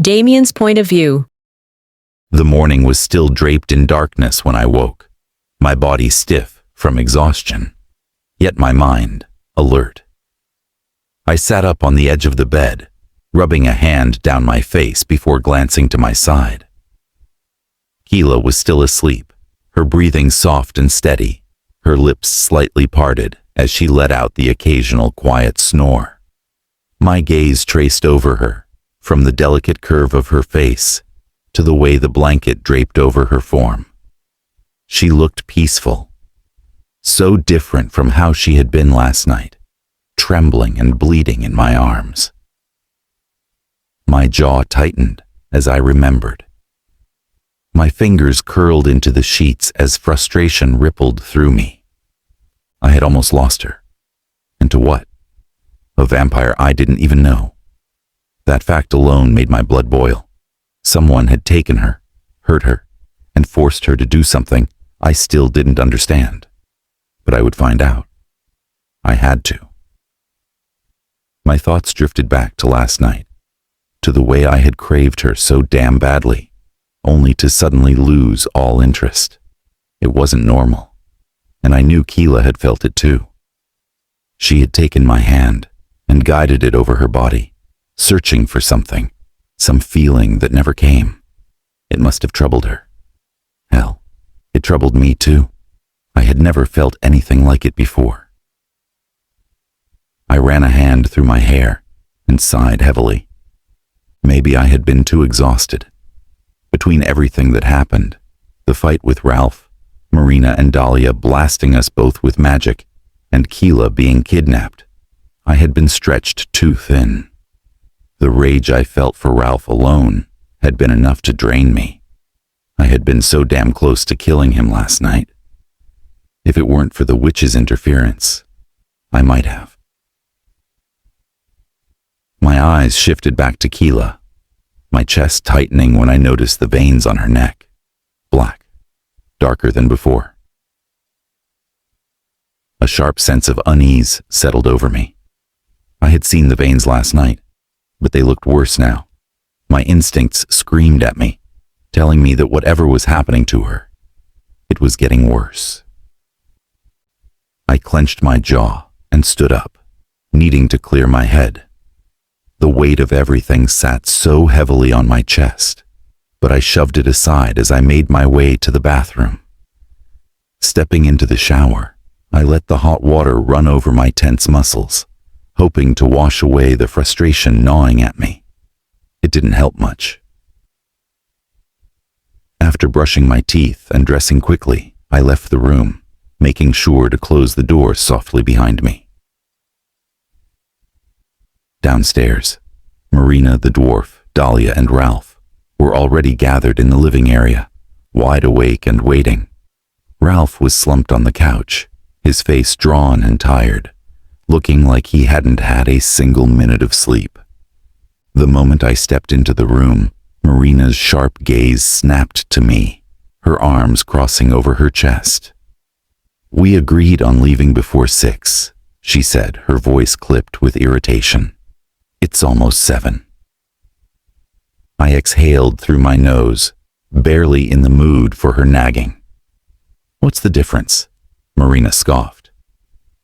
Damien's point of view. The morning was still draped in darkness when I woke, my body stiff from exhaustion, yet my mind alert. I sat up on the edge of the bed, rubbing a hand down my face before glancing to my side. Kila was still asleep, her breathing soft and steady, her lips slightly parted as she let out the occasional quiet snore. My gaze traced over her, from the delicate curve of her face to the way the blanket draped over her form. She looked peaceful, so different from how she had been last night, trembling and bleeding in my arms. My jaw tightened as I remembered. My fingers curled into the sheets as frustration rippled through me. I had almost lost her. And to what? A vampire I didn't even know. That fact alone made my blood boil. Someone had taken her, hurt her, and forced her to do something I still didn't understand. But I would find out. I had to. My thoughts drifted back to last night, to the way I had craved her so damn badly, only to suddenly lose all interest. It wasn't normal, and I knew Kila had felt it too. She had taken my hand and guided it over her body, searching for something, some feeling that never came. It must have troubled her. Hell, it troubled me too. I had never felt anything like it before. I ran a hand through my hair and sighed heavily. Maybe I had been too exhausted. Between everything that happened, the fight with Ralph, Marina and Dahlia blasting us both with magic, and Kila being kidnapped, I had been stretched too thin. The rage I felt for Ralph alone had been enough to drain me. I had been so damn close to killing him last night. If it weren't for the witch's interference, I might have. My eyes shifted back to Kila, my chest tightening when I noticed the veins on her neck. Black, darker than before. A sharp sense of unease settled over me. I had seen the veins last night, but they looked worse now. My instincts screamed at me, telling me that whatever was happening to her, it was getting worse. I clenched my jaw and stood up, needing to clear my head. The weight of everything sat so heavily on my chest, but I shoved it aside as I made my way to the bathroom. Stepping into the shower, I let the hot water run over my tense muscles, hoping to wash away the frustration gnawing at me. It didn't help much. After brushing my teeth and dressing quickly, I left the room, making sure to close the door softly behind me. Downstairs, Marina the dwarf, Dahlia and Ralph were already gathered in the living area, wide awake and waiting. Ralph was slumped on the couch, his face drawn and tired, looking like he hadn't had a single minute of sleep. The moment I stepped into the room, Marina's sharp gaze snapped to me, her arms crossing over her chest. "We agreed on leaving before 6, she said, her voice clipped with irritation. "It's almost 7. I exhaled through my nose, barely in the mood for her nagging. "What's the difference?" Marina scoffed.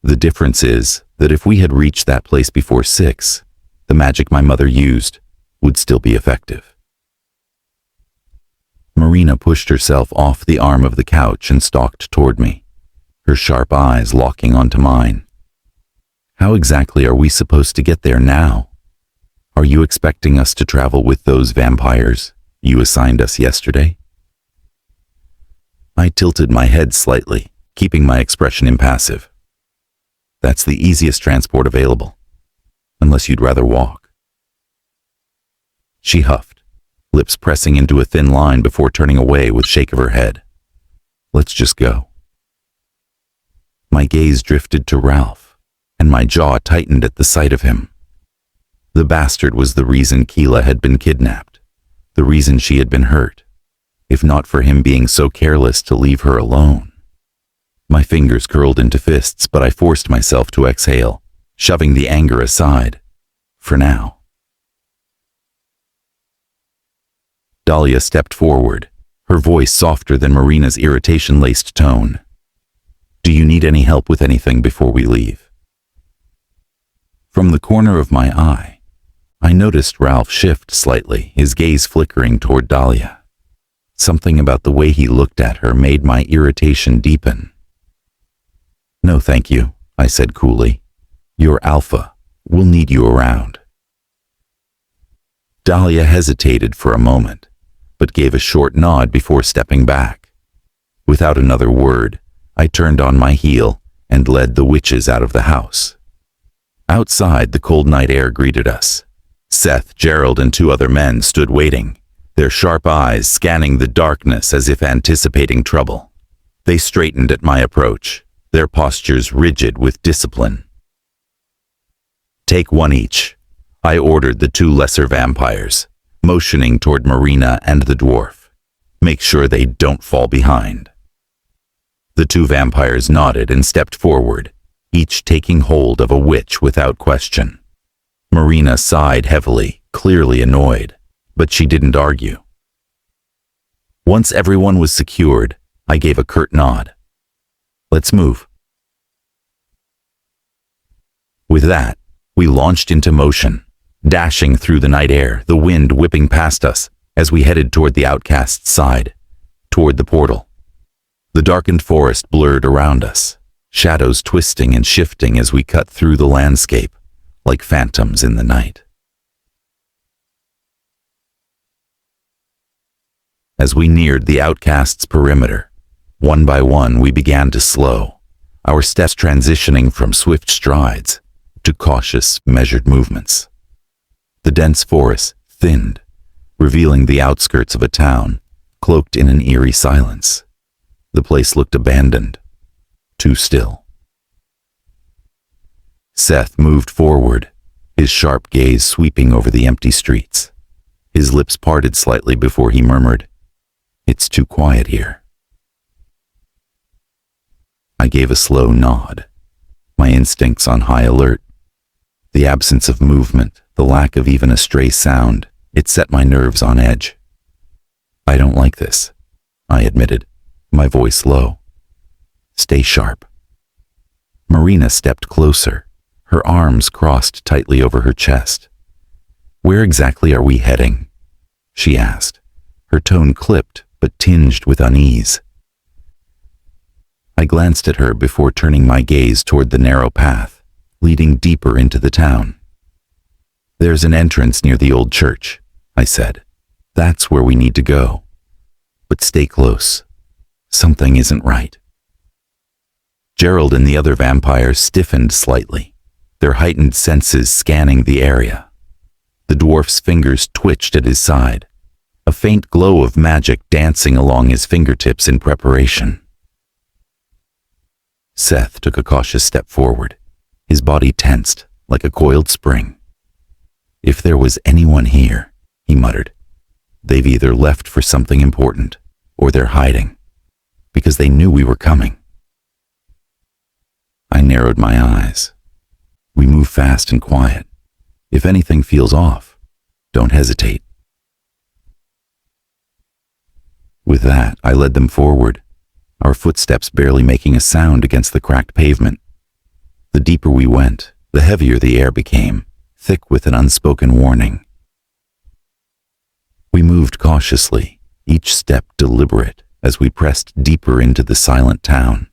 "The difference is that if we had reached that place before 6, the magic my mother used would still be effective." Marina pushed herself off the arm of the couch and stalked toward me, her sharp eyes locking onto mine. "How exactly are we supposed to get there now? Are you expecting us to travel with those vampires you assigned us yesterday?" I tilted my head slightly, keeping my expression impassive. "That's the easiest transport available, unless you'd rather walk." She huffed, lips pressing into a thin line before turning away with a shake of her head. "Let's just go." My gaze drifted to Ralph, and my jaw tightened at the sight of him. The bastard was the reason Kila had been kidnapped, the reason she had been hurt, if not for him being so careless to leave her alone. My fingers curled into fists, but I forced myself to exhale, shoving the anger aside, for now. Dahlia stepped forward, her voice softer than Marina's irritation-laced tone. "Do you need any help with anything before we leave?" From the corner of my eye, I noticed Ralph shift slightly, his gaze flickering toward Dahlia. Something about the way he looked at her made my irritation deepen. "No, thank you," I said coolly. "You're Alpha. We'll need you around." Dahlia hesitated for a moment, but gave a short nod before stepping back. Without another word, I turned on my heel and led the witches out of the house. Outside, the cold night air greeted us. Seth, Gerald, and 2 other men stood waiting, their sharp eyes scanning the darkness as if anticipating trouble. They straightened at my approach, their postures rigid with discipline. "Take 1 each," I ordered the 2 lesser vampires, motioning toward Marina and the dwarf. "Make sure they don't fall behind." The 2 vampires nodded and stepped forward, each taking hold of a witch without question. Marina sighed heavily, clearly annoyed, but she didn't argue. Once everyone was secured, I gave a curt nod. "Let's move." With that, we launched into motion, dashing through the night air, the wind whipping past us as we headed toward the outcast's side, toward the portal. The darkened forest blurred around us, shadows twisting and shifting as we cut through the landscape, like phantoms in the night. As we neared the outcast's perimeter, one by one we began to slow, our steps transitioning from swift strides to cautious, measured movements. The dense forest thinned, revealing the outskirts of a town, cloaked in an eerie silence. The place looked abandoned, too still. Seth moved forward, his sharp gaze sweeping over the empty streets. His lips parted slightly before he murmured, "It's too quiet here." I gave a slow nod, my instincts on high alert. The absence of movement, the lack of even a stray sound, it set my nerves on edge. "I don't like this," I admitted, my voice low. "Stay sharp." Marina stepped closer, her arms crossed tightly over her chest. "Where exactly are we heading?" she asked, her tone clipped but tinged with unease. I glanced at her before turning my gaze toward the narrow path, leading deeper into the town. "There's an entrance near the old church," I said. "That's where we need to go. But stay close. Something isn't right." Gerald and the other vampires stiffened slightly, their heightened senses scanning the area. The dwarf's fingers twitched at his side, a faint glow of magic dancing along his fingertips in preparation. Seth took a cautious step forward, his body tensed like a coiled spring. "If there was anyone here," he muttered, "they've either left for something important, or they're hiding, because they knew we were coming." I narrowed my eyes. "We move fast and quiet. If anything feels off, don't hesitate." With that, I led them forward, our footsteps barely making a sound against the cracked pavement. The deeper we went, the heavier the air became, thick with an unspoken warning. We moved cautiously, each step deliberate, as we pressed deeper into the silent town.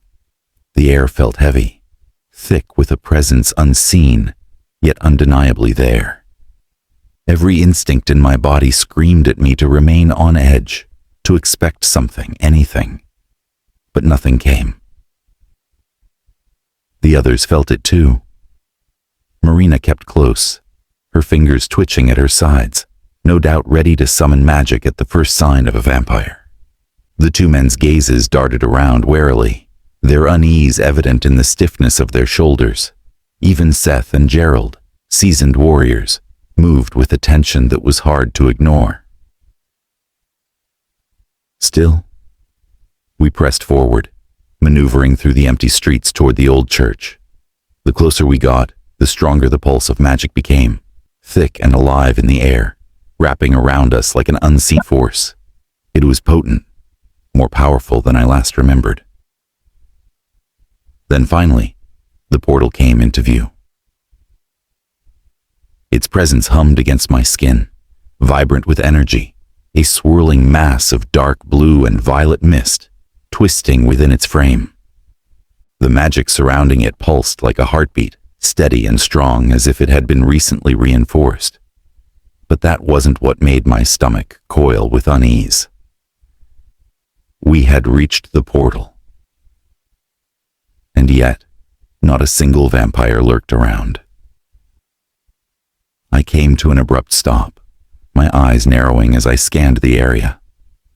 The air felt heavy, thick with a presence unseen, yet undeniably there. Every instinct in my body screamed at me to remain on edge, to expect something, anything. But nothing came. The others felt it too. Marina kept close, her fingers twitching at her sides, no doubt ready to summon magic at the first sign of a vampire. The 2 men's gazes darted around warily, their unease evident in the stiffness of their shoulders. Even Seth and Gerald, seasoned warriors, moved with a tension that was hard to ignore. Still, we pressed forward, maneuvering through the empty streets toward the old church. The closer we got, the stronger the pulse of magic became, thick and alive in the air, wrapping around us like an unseen force. It was potent, more powerful than I last remembered. Then finally, the portal came into view. Its presence hummed against my skin, vibrant with energy, a swirling mass of dark blue and violet mist, twisting within its frame. The magic surrounding it pulsed like a heartbeat, steady and strong as if it had been recently reinforced. But that wasn't what made my stomach coil with unease. We had reached the portal. And yet, not a single vampire lurked around. I came to an abrupt stop, my eyes narrowing as I scanned the area.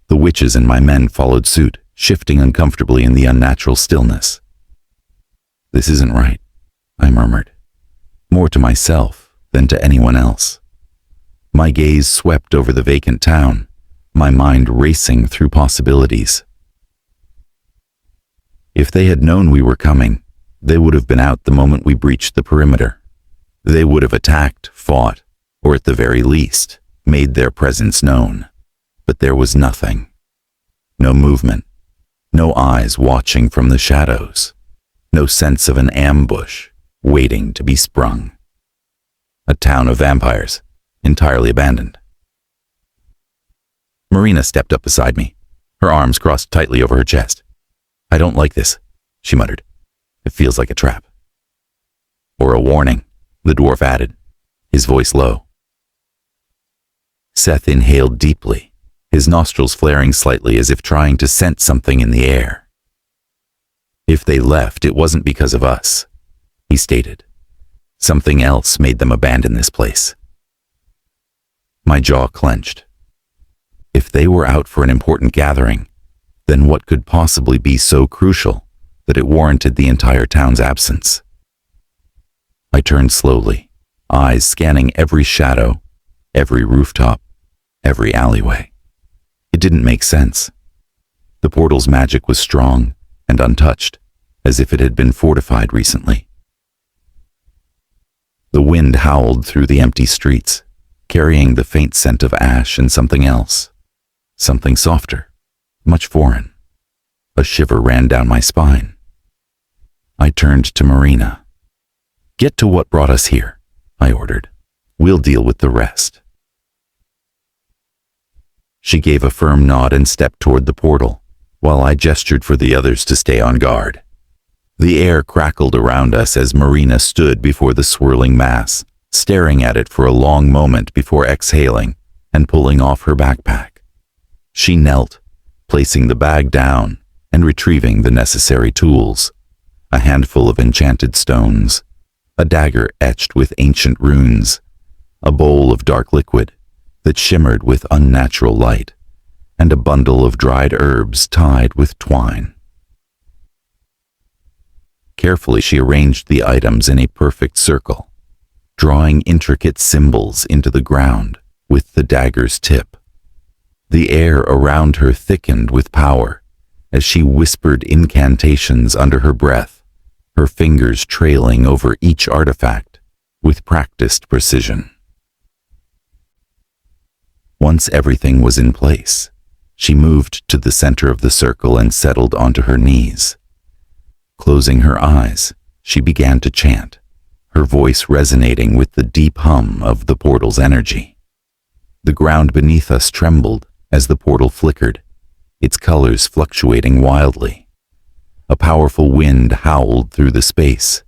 The witches and my men followed suit, shifting uncomfortably in the unnatural stillness. "This isn't right," I murmured, more to myself than to anyone else. My gaze swept over the vacant town, my mind racing through possibilities. If they had known we were coming, they would have been out the moment we breached the perimeter. They would have attacked, fought, or at the very least, made their presence known. But there was nothing. No movement. No eyes watching from the shadows. No sense of an ambush waiting to be sprung. A town of vampires, entirely abandoned. Marina stepped up beside me, her arms crossed tightly over her chest. "I don't like this," she muttered. "It feels like a trap." "Or a warning," the dwarf added, his voice low. Seth inhaled deeply, his nostrils flaring slightly as if trying to scent something in the air. "If they left, it wasn't because of us," he stated. "Something else made them abandon this place." My jaw clenched. If they were out for an important gathering, then what could possibly be so crucial that it warranted the entire town's absence? I turned slowly, eyes scanning every shadow, every rooftop, every alleyway. It didn't make sense. The portal's magic was strong and untouched, as if it had been fortified recently. The wind howled through the empty streets, carrying the faint scent of ash and something else, something softer, much foreign. A shiver ran down my spine. I turned to Marina. "Get to what brought us here," I ordered. "We'll deal with the rest." She gave a firm nod and stepped toward the portal, while I gestured for the others to stay on guard. The air crackled around us as Marina stood before the swirling mass, staring at it for a long moment before exhaling and pulling off her backpack. She knelt, placing the bag down and retrieving the necessary tools: a handful of enchanted stones, a dagger etched with ancient runes, a bowl of dark liquid that shimmered with unnatural light, and a bundle of dried herbs tied with twine. Carefully, she arranged the items in a perfect circle, drawing intricate symbols into the ground with the dagger's tip. The air around her thickened with power as she whispered incantations under her breath, her fingers trailing over each artifact with practiced precision. Once everything was in place, she moved to the center of the circle and settled onto her knees. Closing her eyes, she began to chant, her voice resonating with the deep hum of the portal's energy. The ground beneath us trembled as the portal flickered, its colors fluctuating wildly. A powerful wind howled through the space,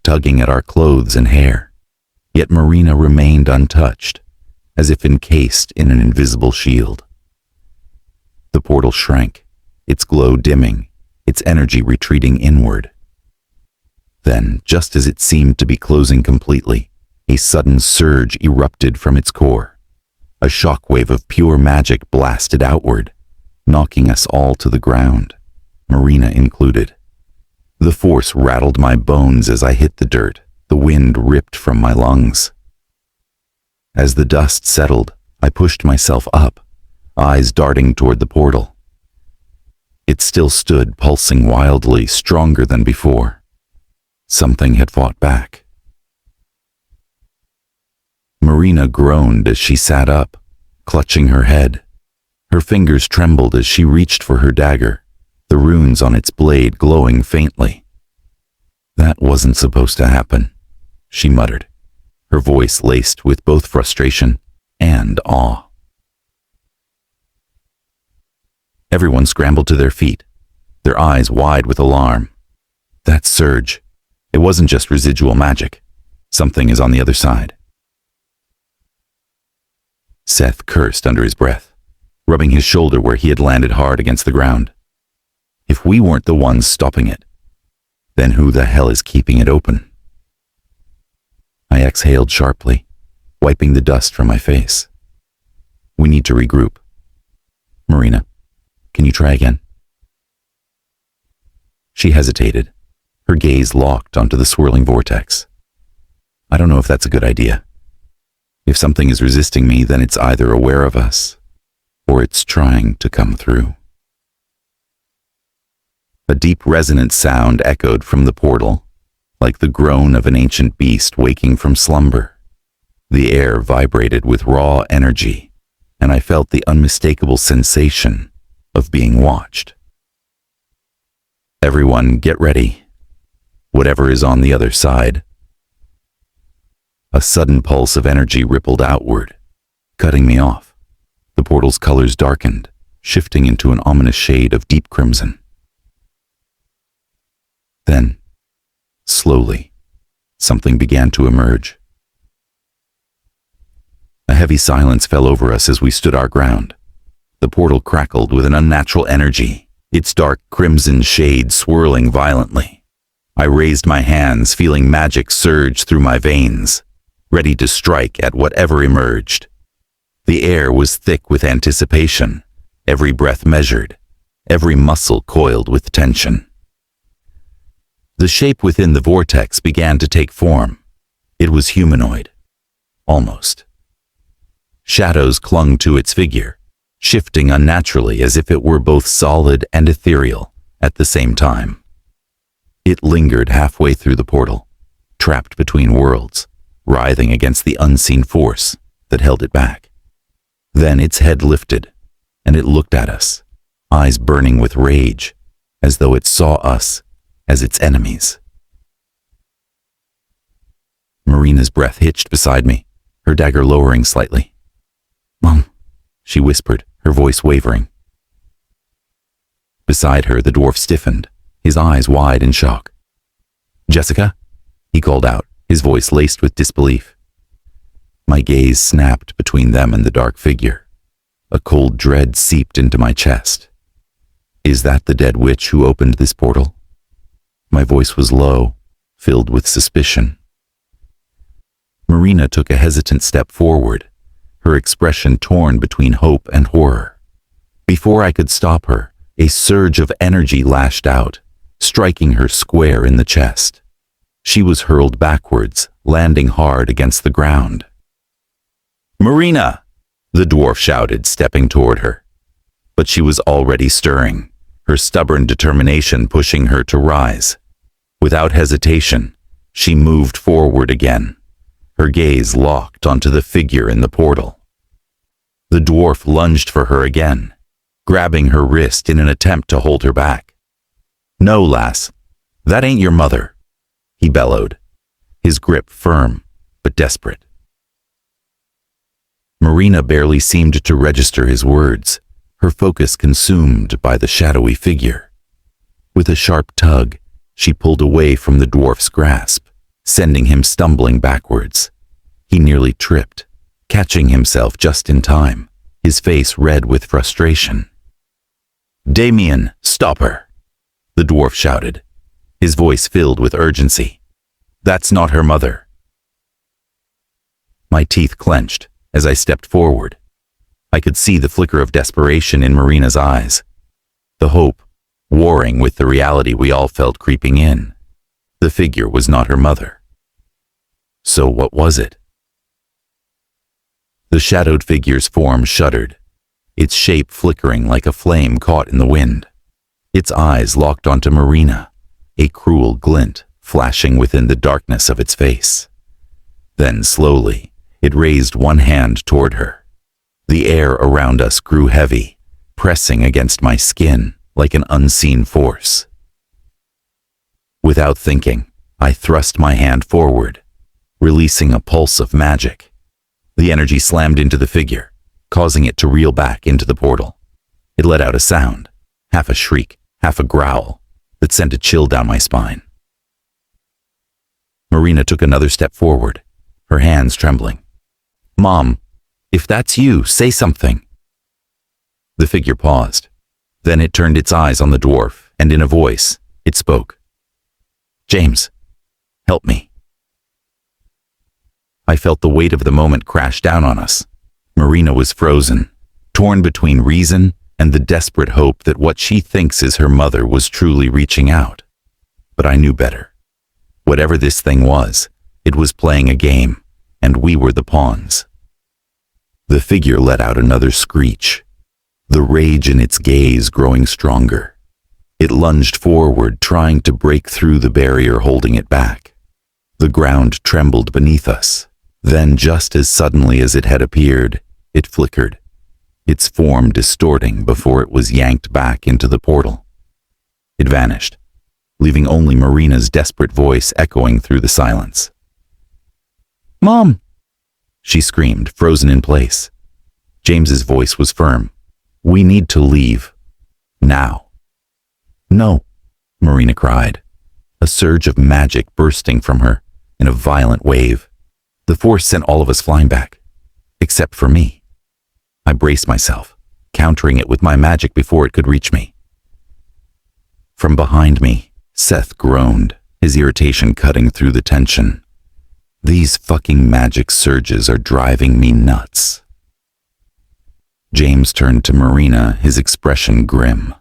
tugging at our clothes and hair, yet Marina remained untouched, as if encased in an invisible shield. The portal shrank, its glow dimming, its energy retreating inward. Then, just as it seemed to be closing completely, a sudden surge erupted from its core. A shockwave of pure magic blasted outward, knocking us all to the ground, Marina included. The force rattled my bones as I hit the dirt, the wind ripped from my lungs. As the dust settled, I pushed myself up, eyes darting toward the portal. It still stood, pulsing wildly, stronger than before. Something had fought back. Marina groaned as she sat up, clutching her head. Her fingers trembled as she reached for her dagger, the runes on its blade glowing faintly. "That wasn't supposed to happen," she muttered, her voice laced with both frustration and awe. Everyone scrambled to their feet, their eyes wide with alarm. That surge, it wasn't just residual magic. Something is on the other side. Seth cursed under his breath, rubbing his shoulder where he had landed hard against the ground. If we weren't the ones stopping it, then who the hell is keeping it open? I exhaled sharply, wiping the dust from my face. "We need to regroup. Marina, can you try again?" She hesitated, her gaze locked onto the swirling vortex. "I don't know if that's a good idea. If something is resisting me, then it's either aware of us, or it's trying to come through." A deep resonant sound echoed from the portal, like the groan of an ancient beast waking from slumber. The air vibrated with raw energy, and I felt the unmistakable sensation of being watched. "Everyone, get ready. Whatever is on the other side." A sudden pulse of energy rippled outward, cutting me off. The portal's colors darkened, shifting into an ominous shade of deep crimson. Then, slowly, something began to emerge. A heavy silence fell over us as we stood our ground. The portal crackled with an unnatural energy, its dark crimson shade swirling violently. I raised my hands, feeling magic surge through my veins, ready to strike at whatever emerged. The air was thick with anticipation, every breath measured, every muscle coiled with tension. The shape within the vortex began to take form. It was humanoid. Almost. Shadows clung to its figure, shifting unnaturally as if it were both solid and ethereal at the same time. It lingered halfway through the portal, trapped between worlds, writhing against the unseen force that held it back. Then its head lifted, and it looked at us, eyes burning with rage, as though it saw us as its enemies. Marina's breath hitched beside me, her dagger lowering slightly. "Mom," she whispered, her voice wavering. Beside her, the dwarf stiffened, his eyes wide in shock. "Jessica?" he called out, his voice laced with disbelief. My gaze snapped between them and the dark figure. A cold dread seeped into my chest. Is that the dead witch who opened this portal? My voice was low, filled with suspicion. Marina took a hesitant step forward, her expression torn between hope and horror. Before I could stop her, a surge of energy lashed out, striking her square in the chest. She was hurled backwards, landing hard against the ground. "Marina!" the dwarf shouted, stepping toward her. But she was already stirring, her stubborn determination pushing her to rise. Without hesitation, she moved forward again, her gaze locked onto the figure in the portal. The dwarf lunged for her again, grabbing her wrist in an attempt to hold her back. "No, lass, that ain't your mother," he bellowed, his grip firm but desperate. Marina barely seemed to register his words, her focus consumed by the shadowy figure. With a sharp tug, she pulled away from the dwarf's grasp, sending him stumbling backwards. He nearly tripped, catching himself just in time, his face red with frustration. "Damien, stop her!" the dwarf shouted, his voice filled with urgency. "That's not her mother." My teeth clenched as I stepped forward. I could see the flicker of desperation in Marina's eyes, the hope warring with the reality we all felt creeping in. The figure was not her mother. So what was it? The shadowed figure's form shuddered, its shape flickering like a flame caught in the wind. Its eyes locked onto Marina, a cruel glint flashing within the darkness of its face. Then slowly, it raised one hand toward her. The air around us grew heavy, pressing against my skin like an unseen force. Without thinking, I thrust my hand forward, releasing a pulse of magic. The energy slammed into the figure, causing it to reel back into the portal. It let out a sound, half a shriek, half a growl, that sent a chill down my spine. Marina took another step forward, her hands trembling. "Mom, if that's you, say something." The figure paused. Then it turned its eyes on the dwarf, and in a voice, it spoke. "James, help me." I felt the weight of the moment crash down on us. Marina was frozen, torn between reason and the desperate hope that what she thinks is her mother was truly reaching out. But I knew better. Whatever this thing was, it was playing a game, and we were the pawns. The figure let out another screech, the rage in its gaze growing stronger. It lunged forward, trying to break through the barrier holding it back. The ground trembled beneath us. Then, just as suddenly as it had appeared, it flickered, its form distorting before it was yanked back into the portal. It vanished, leaving only Marina's desperate voice echoing through the silence. "Mom!" she screamed, frozen in place. James's voice was firm. "We need to leave. Now." "No," Marina cried, a surge of magic bursting from her in a violent wave. The force sent all of us flying back, except for me. I braced myself, countering it with my magic before it could reach me. From behind me, Seth groaned, his irritation cutting through the tension. "These fucking magic surges are driving me nuts." James turned to Marina, his expression grim.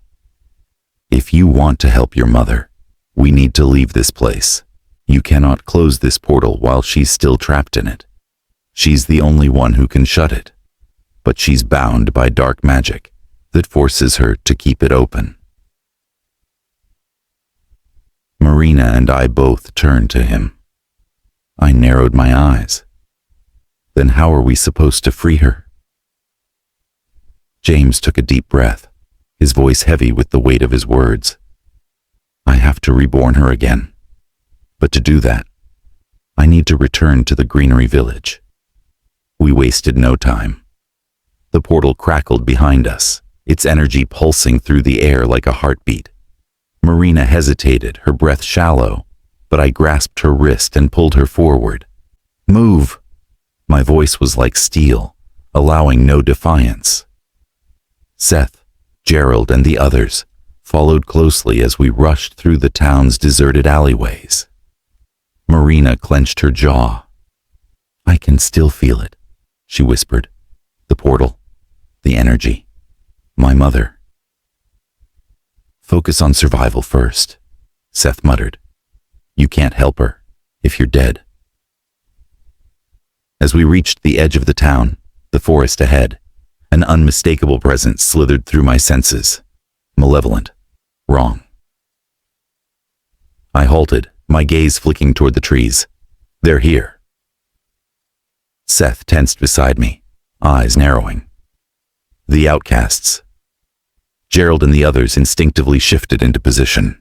"If you want to help your mother, we need to leave this place. You cannot close this portal while she's still trapped in it. She's the only one who can shut it, but she's bound by dark magic that forces her to keep it open." Marina and I both turned to him. I narrowed my eyes. Then how are we supposed to free her? James took a deep breath, his voice heavy with the weight of his words. "I have to reborn her again. But to do that, I need to return to the Greenery Village." We wasted no time. The portal crackled behind us, its energy pulsing through the air like a heartbeat. Marina hesitated, her breath shallow, but I grasped her wrist and pulled her forward. "Move!" My voice was like steel, allowing no defiance. Seth, Gerald, and the others followed closely as we rushed through the town's deserted alleyways. Marina clenched her jaw. "I can still feel it," she whispered. "The portal, the energy, my mother." "Focus on survival first," Seth muttered. "You can't help her if you're dead." As we reached the edge of the town, the forest ahead, an unmistakable presence slithered through my senses. Malevolent. Wrong. I halted, my gaze flicking toward the trees. "They're here." Seth tensed beside me, eyes narrowing. "The outcasts." Gerald and the others instinctively shifted into position.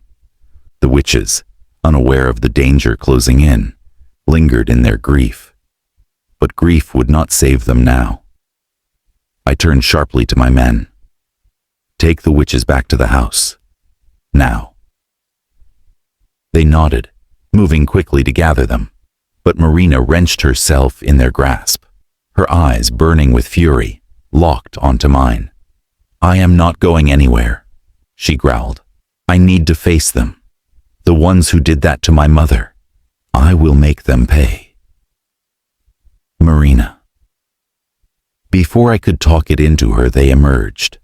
The witches, unaware of the danger closing in, lingered in their grief. But grief would not save them now. I turned sharply to my men. "Take the witches back to the house. Now." They nodded, moving quickly to gather them, but Marina wrenched herself in their grasp, her eyes burning with fury, locked onto mine. "I am not going anywhere," she growled. "I need to face them. The ones who did that to my mother. I will make them pay." Marina. Before I could talk it into her, they emerged.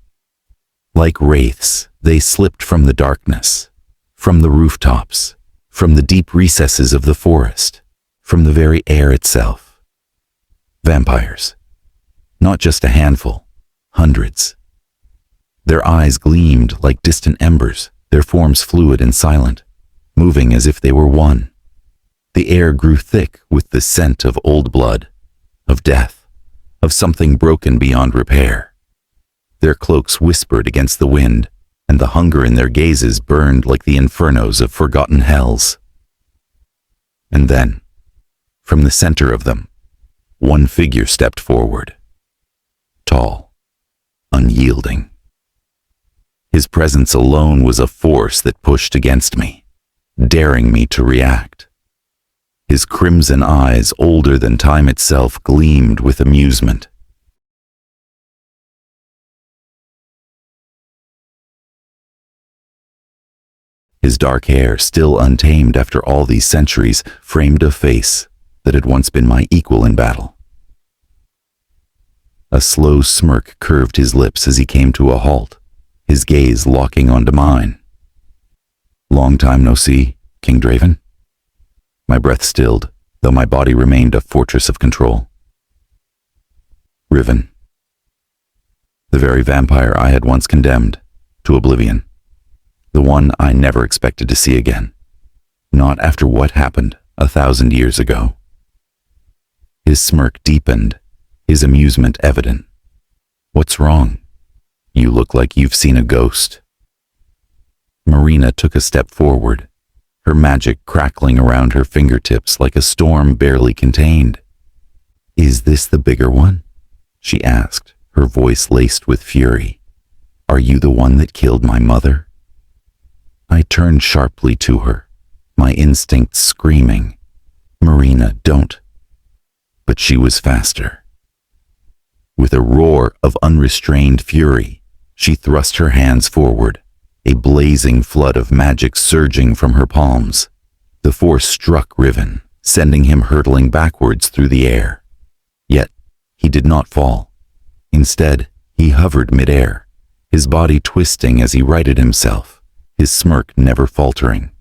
Like wraiths, they slipped from the darkness, from the rooftops, from the deep recesses of the forest, from the very air itself. Vampires. Not just a handful, hundreds. Their eyes gleamed like distant embers, their forms fluid and silent, moving as if they were one. The air grew thick with the scent of old blood, of death, of something broken beyond repair. Their cloaks whispered against the wind, and the hunger in their gazes burned like the infernos of forgotten hells. And then, from the center of them, one figure stepped forward. Tall, unyielding. His presence alone was a force that pushed against me, daring me to react. His crimson eyes, older than time itself, gleamed with amusement. His dark hair, still untamed after all these centuries, framed a face that had once been my equal in battle. A slow smirk curved his lips as he came to a halt, his gaze locking onto mine. "Long time no see, King Draven?" My breath stilled, though my body remained a fortress of control. Riven. The very vampire I had once condemned to oblivion. The one I never expected to see again. Not after what happened 1,000 years ago. His smirk deepened, his amusement evident. "What's wrong? You look like you've seen a ghost." Marina took a step forward, her magic crackling around her fingertips like a storm barely contained. "Is this the bigger one?" she asked, her voice laced with fury. "Are you the one that killed my mother?" I turned sharply to her, my instincts screaming, "Marina, don't." But she was faster. With a roar of unrestrained fury, she thrust her hands forward, a blazing flood of magic surging from her palms. The force struck Riven, sending him hurtling backwards through the air. Yet, he did not fall. Instead, he hovered midair, his body twisting as he righted himself, his smirk never faltering.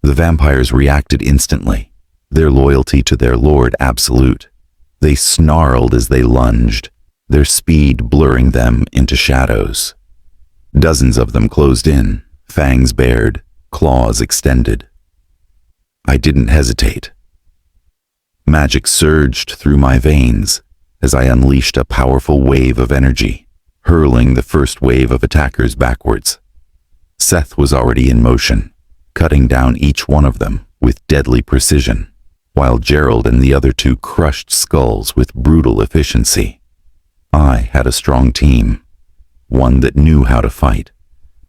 The vampires reacted instantly, their loyalty to their lord absolute. They snarled as they lunged, their speed blurring them into shadows. Dozens of them closed in, fangs bared, claws extended. I didn't hesitate. Magic surged through my veins as I unleashed a powerful wave of energy, hurling the first wave of attackers backwards. Seth was already in motion, cutting down each one of them with deadly precision, while Gerald and the other two crushed skulls with brutal efficiency. I had a strong team, one that knew how to fight,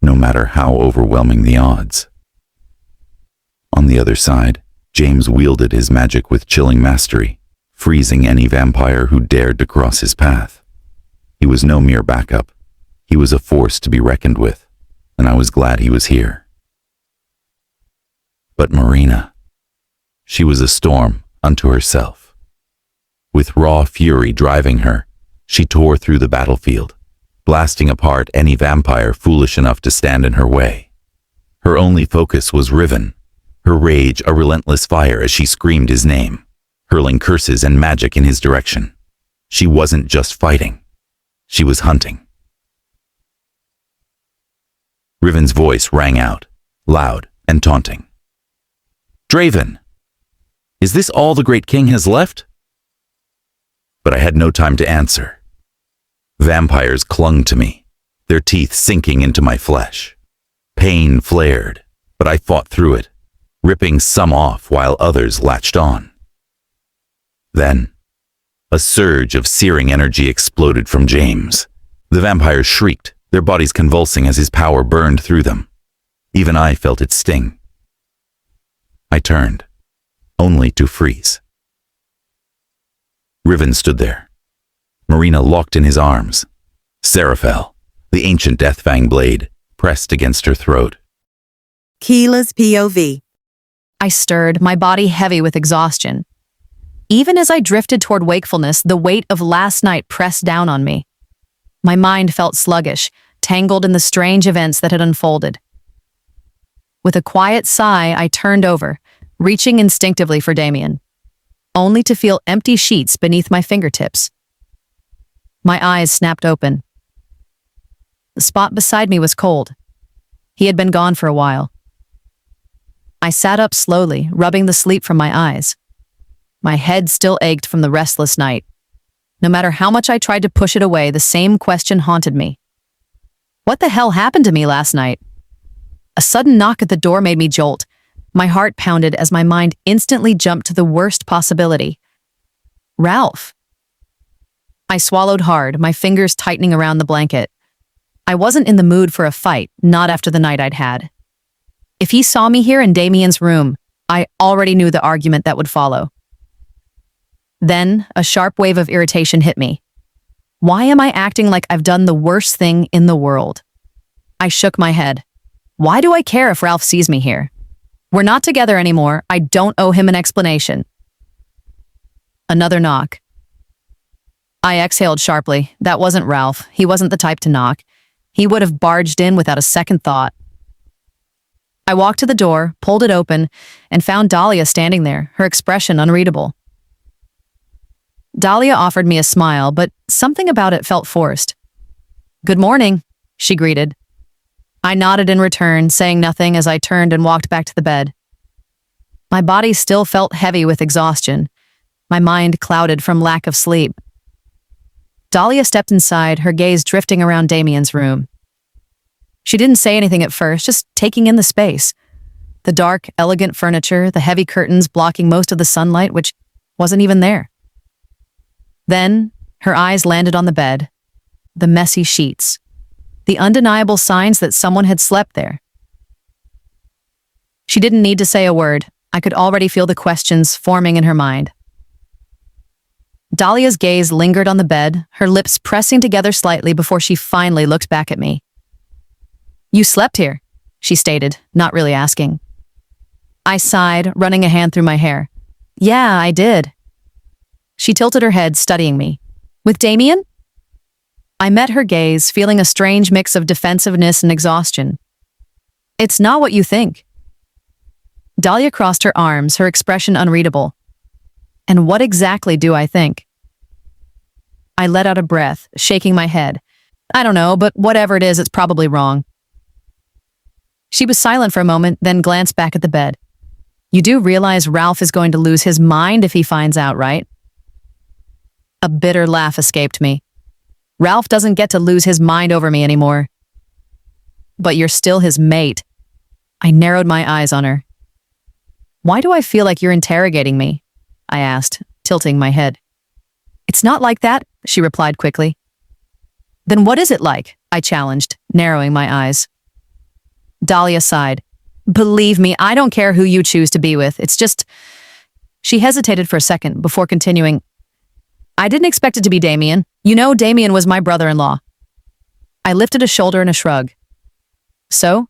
no matter how overwhelming the odds. On the other side, James wielded his magic with chilling mastery, freezing any vampire who dared to cross his path. He was no mere backup. He was a force to be reckoned with, and I was glad he was here. But Marina, she was a storm unto herself. With raw fury driving her, she tore through the battlefield, blasting apart any vampire foolish enough to stand in her way. Her only focus was Riven, her rage a relentless fire as she screamed his name, hurling curses and magic in his direction. She wasn't just fighting, she was hunting. Riven's voice rang out, loud and taunting. "Draven! Is this all the great king has left?" But I had no time to answer. Vampires clung to me, their teeth sinking into my flesh. Pain flared, but I fought through it, ripping some off while others latched on. Then, a surge of searing energy exploded from James. The vampires shrieked, their bodies convulsing as his power burned through them. Even I felt its sting. I turned, only to freeze. Riven stood there, Marina locked in his arms. Seraphel, the ancient Deathfang blade, pressed against her throat. Kila's POV. I stirred, my body heavy with exhaustion. Even as I drifted toward wakefulness, the weight of last night pressed down on me. My mind felt sluggish, tangled in the strange events that had unfolded. With a quiet sigh, I turned over, reaching instinctively for Damien, only to feel empty sheets beneath my fingertips. My eyes snapped open. The spot beside me was cold. He had been gone for a while. I sat up slowly, rubbing the sleep from my eyes. My head still ached from the restless night. No matter how much I tried to push it away, the same question haunted me. What the hell happened to me last night? A sudden knock at the door made me jolt. My heart pounded as my mind instantly jumped to the worst possibility. Ralph. I swallowed hard, my fingers tightening around the blanket. I wasn't in the mood for a fight, not after the night I'd had. If he saw me here in Damien's room, I already knew the argument that would follow. Then, a sharp wave of irritation hit me. Why am I acting like I've done the worst thing in the world? I shook my head. Why do I care if Ralph sees me here? We're not together anymore. I don't owe him an explanation. Another knock. I exhaled sharply. That wasn't Ralph. He wasn't the type to knock. He would have barged in without a second thought. I walked to the door, pulled it open, and found Dahlia standing there, her expression unreadable. Dahlia offered me a smile, but something about it felt forced. "Good morning," she greeted. I nodded in return, saying nothing as I turned and walked back to the bed. My body still felt heavy with exhaustion, my mind clouded from lack of sleep. Dahlia stepped inside, her gaze drifting around Damien's room. She didn't say anything at first, just taking in the space. The dark, elegant furniture, the heavy curtains blocking most of the sunlight, which wasn't even there. Then, her eyes landed on the bed, the messy sheets, the undeniable signs that someone had slept there. She didn't need to say a word. I could already feel the questions forming in her mind. Dahlia's gaze lingered on the bed, her lips pressing together slightly before she finally looked back at me. "You slept here," she stated, not really asking. I sighed, running a hand through my hair. "Yeah, I did." She tilted her head, studying me. "With Damien?" I met her gaze, feeling a strange mix of defensiveness and exhaustion. "It's not what you think." Dahlia crossed her arms, her expression unreadable. "And what exactly do I think?" I let out a breath, shaking my head. "I don't know, but whatever it is, it's probably wrong." She was silent for a moment, then glanced back at the bed. "You do realize Ralph is going to lose his mind if he finds out, right?" A bitter laugh escaped me. "Ralph doesn't get to lose his mind over me anymore." "But you're still his mate." I narrowed my eyes on her. "Why do I feel like you're interrogating me?" I asked, tilting my head. "It's not like that," she replied quickly. "Then what is it like?" I challenged, narrowing my eyes. Dahlia sighed. "Believe me, I don't care who you choose to be with. It's just..." She hesitated for a second before continuing. "I didn't expect it to be Damien. You know, Damien was my brother-in-law." I lifted a shoulder in a shrug. "So?"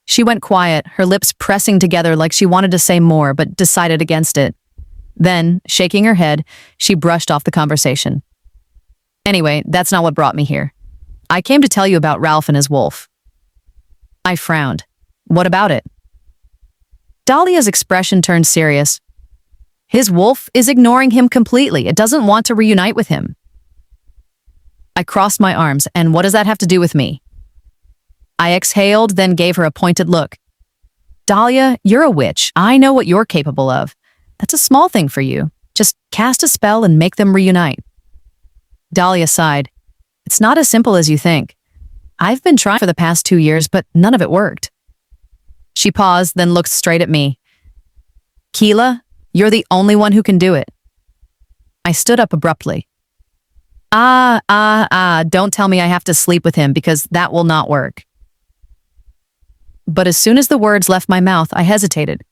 She went quiet, her lips pressing together like she wanted to say more, but decided against it. Then, shaking her head, she brushed off the conversation. "Anyway, that's not what brought me here. I came to tell you about Ralph and his wolf." I frowned. "What about it?" Dahlia's expression turned serious. "His wolf is ignoring him completely. It doesn't want to reunite with him." I crossed my arms, and what does that have to do with me? I exhaled, then gave her a pointed look. "Dahlia, you're a witch. I know what you're capable of. That's a small thing for you. Just cast a spell and make them reunite." Dahlia sighed. "It's not as simple as you think. I've been trying for the past 2 years, but none of it worked." She paused, then looked straight at me. "Kila, you're the only one who can do it." I stood up abruptly. Don't tell me I have to sleep with him because that will not work." But as soon as the words left my mouth, I hesitated.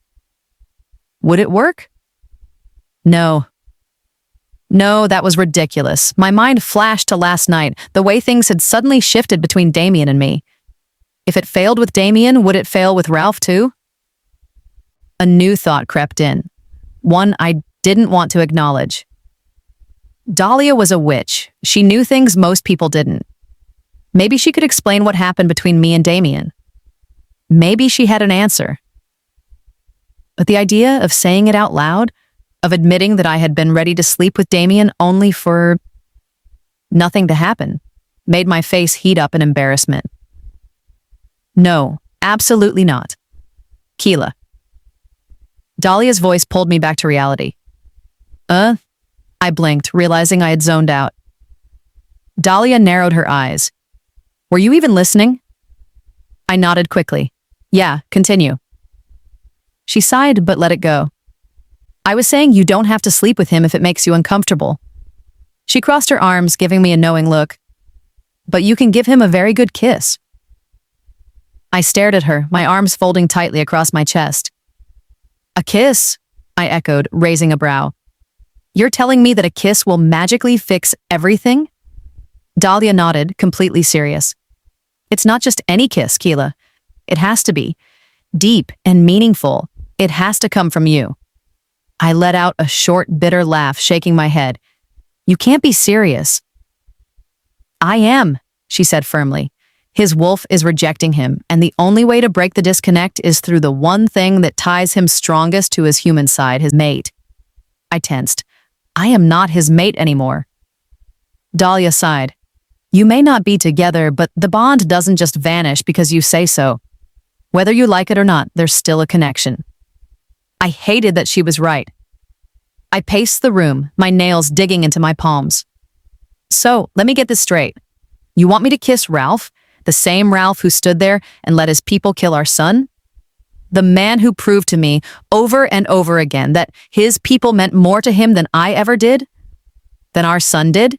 Would it work? No. No, that was ridiculous. My mind flashed to last night, the way things had suddenly shifted between Damien and me. If it failed with Damien, would it fail with Ralph too? A new thought crept in, one I didn't want to acknowledge. Dahlia was a witch. She knew things most people didn't. Maybe she could explain what happened between me and Damien. Maybe she had an answer. But the idea of saying it out loud, of admitting that I had been ready to sleep with Damien only for nothing to happen, made my face heat up in embarrassment. No, absolutely not. Kila. Dahlia's voice pulled me back to reality. I blinked, realizing I had zoned out. Dahlia narrowed her eyes. Were you even listening? I nodded quickly. Yeah, continue. She sighed but let it go. I was saying you don't have to sleep with him if it makes you uncomfortable. She crossed her arms, giving me a knowing look. But you can give him a very good kiss. I stared at her, my arms folding tightly across my chest. A kiss? I echoed, raising a brow. You're telling me that a kiss will magically fix everything? Dahlia nodded, completely serious. It's not just any kiss, Kila. It has to be deep and meaningful. It has to come from you. I let out a short, bitter laugh, shaking my head. You can't be serious. I am, she said firmly. His wolf is rejecting him, and the only way to break the disconnect is through the one thing that ties him strongest to his human side, his mate. I tensed. I am not his mate anymore. Dahlia sighed. You may not be together, but the bond doesn't just vanish because you say so. Whether you like it or not, there's still a connection. I hated that she was right. I paced the room, my nails digging into my palms. So, let me get this straight. You want me to kiss Ralph? The same Ralph who stood there and let his people kill our son? The man who proved to me over and over again that his people meant more to him than I ever did? Than our son did?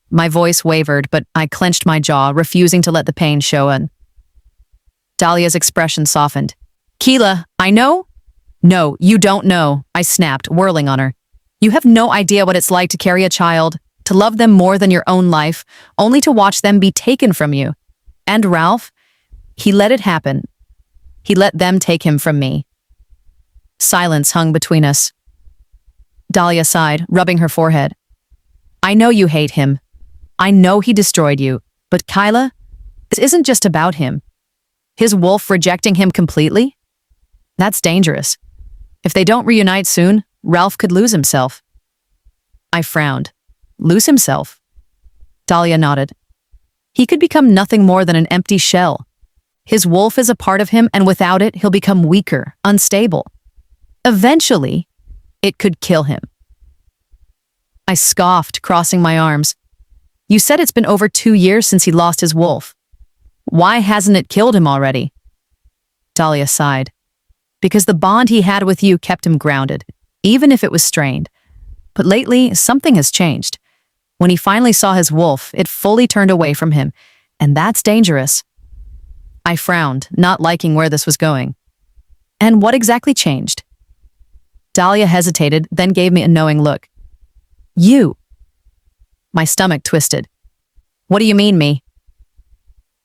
My voice wavered, but I clenched my jaw, refusing to let the pain show in. Dahlia's expression softened. Kila, I know? No, you don't know, I snapped, whirling on her. You have no idea what it's like to carry a child, to love them more than your own life, only to watch them be taken from you. And Ralph, he let it happen. He let them take him from me. Silence hung between us. Dahlia sighed, rubbing her forehead. I know you hate him. I know he destroyed you, but Keilah, this isn't just about him. His wolf rejecting him completely? That's dangerous. If they don't reunite soon, Ralph could lose himself. I frowned. Lose himself? Dahlia nodded. He could become nothing more than an empty shell. His wolf is a part of him, and without it, he'll become weaker, unstable. Eventually, it could kill him. I scoffed, crossing my arms. You said it's been over 2 years since he lost his wolf. Why hasn't it killed him already? Dahlia sighed. Because the bond he had with you kept him grounded, even if it was strained. But lately, something has changed. When he finally saw his wolf, it fully turned away from him, and that's dangerous. I frowned, not liking where this was going. And what exactly changed? Dahlia hesitated, then gave me a knowing look. You. My stomach twisted. What do you mean, me?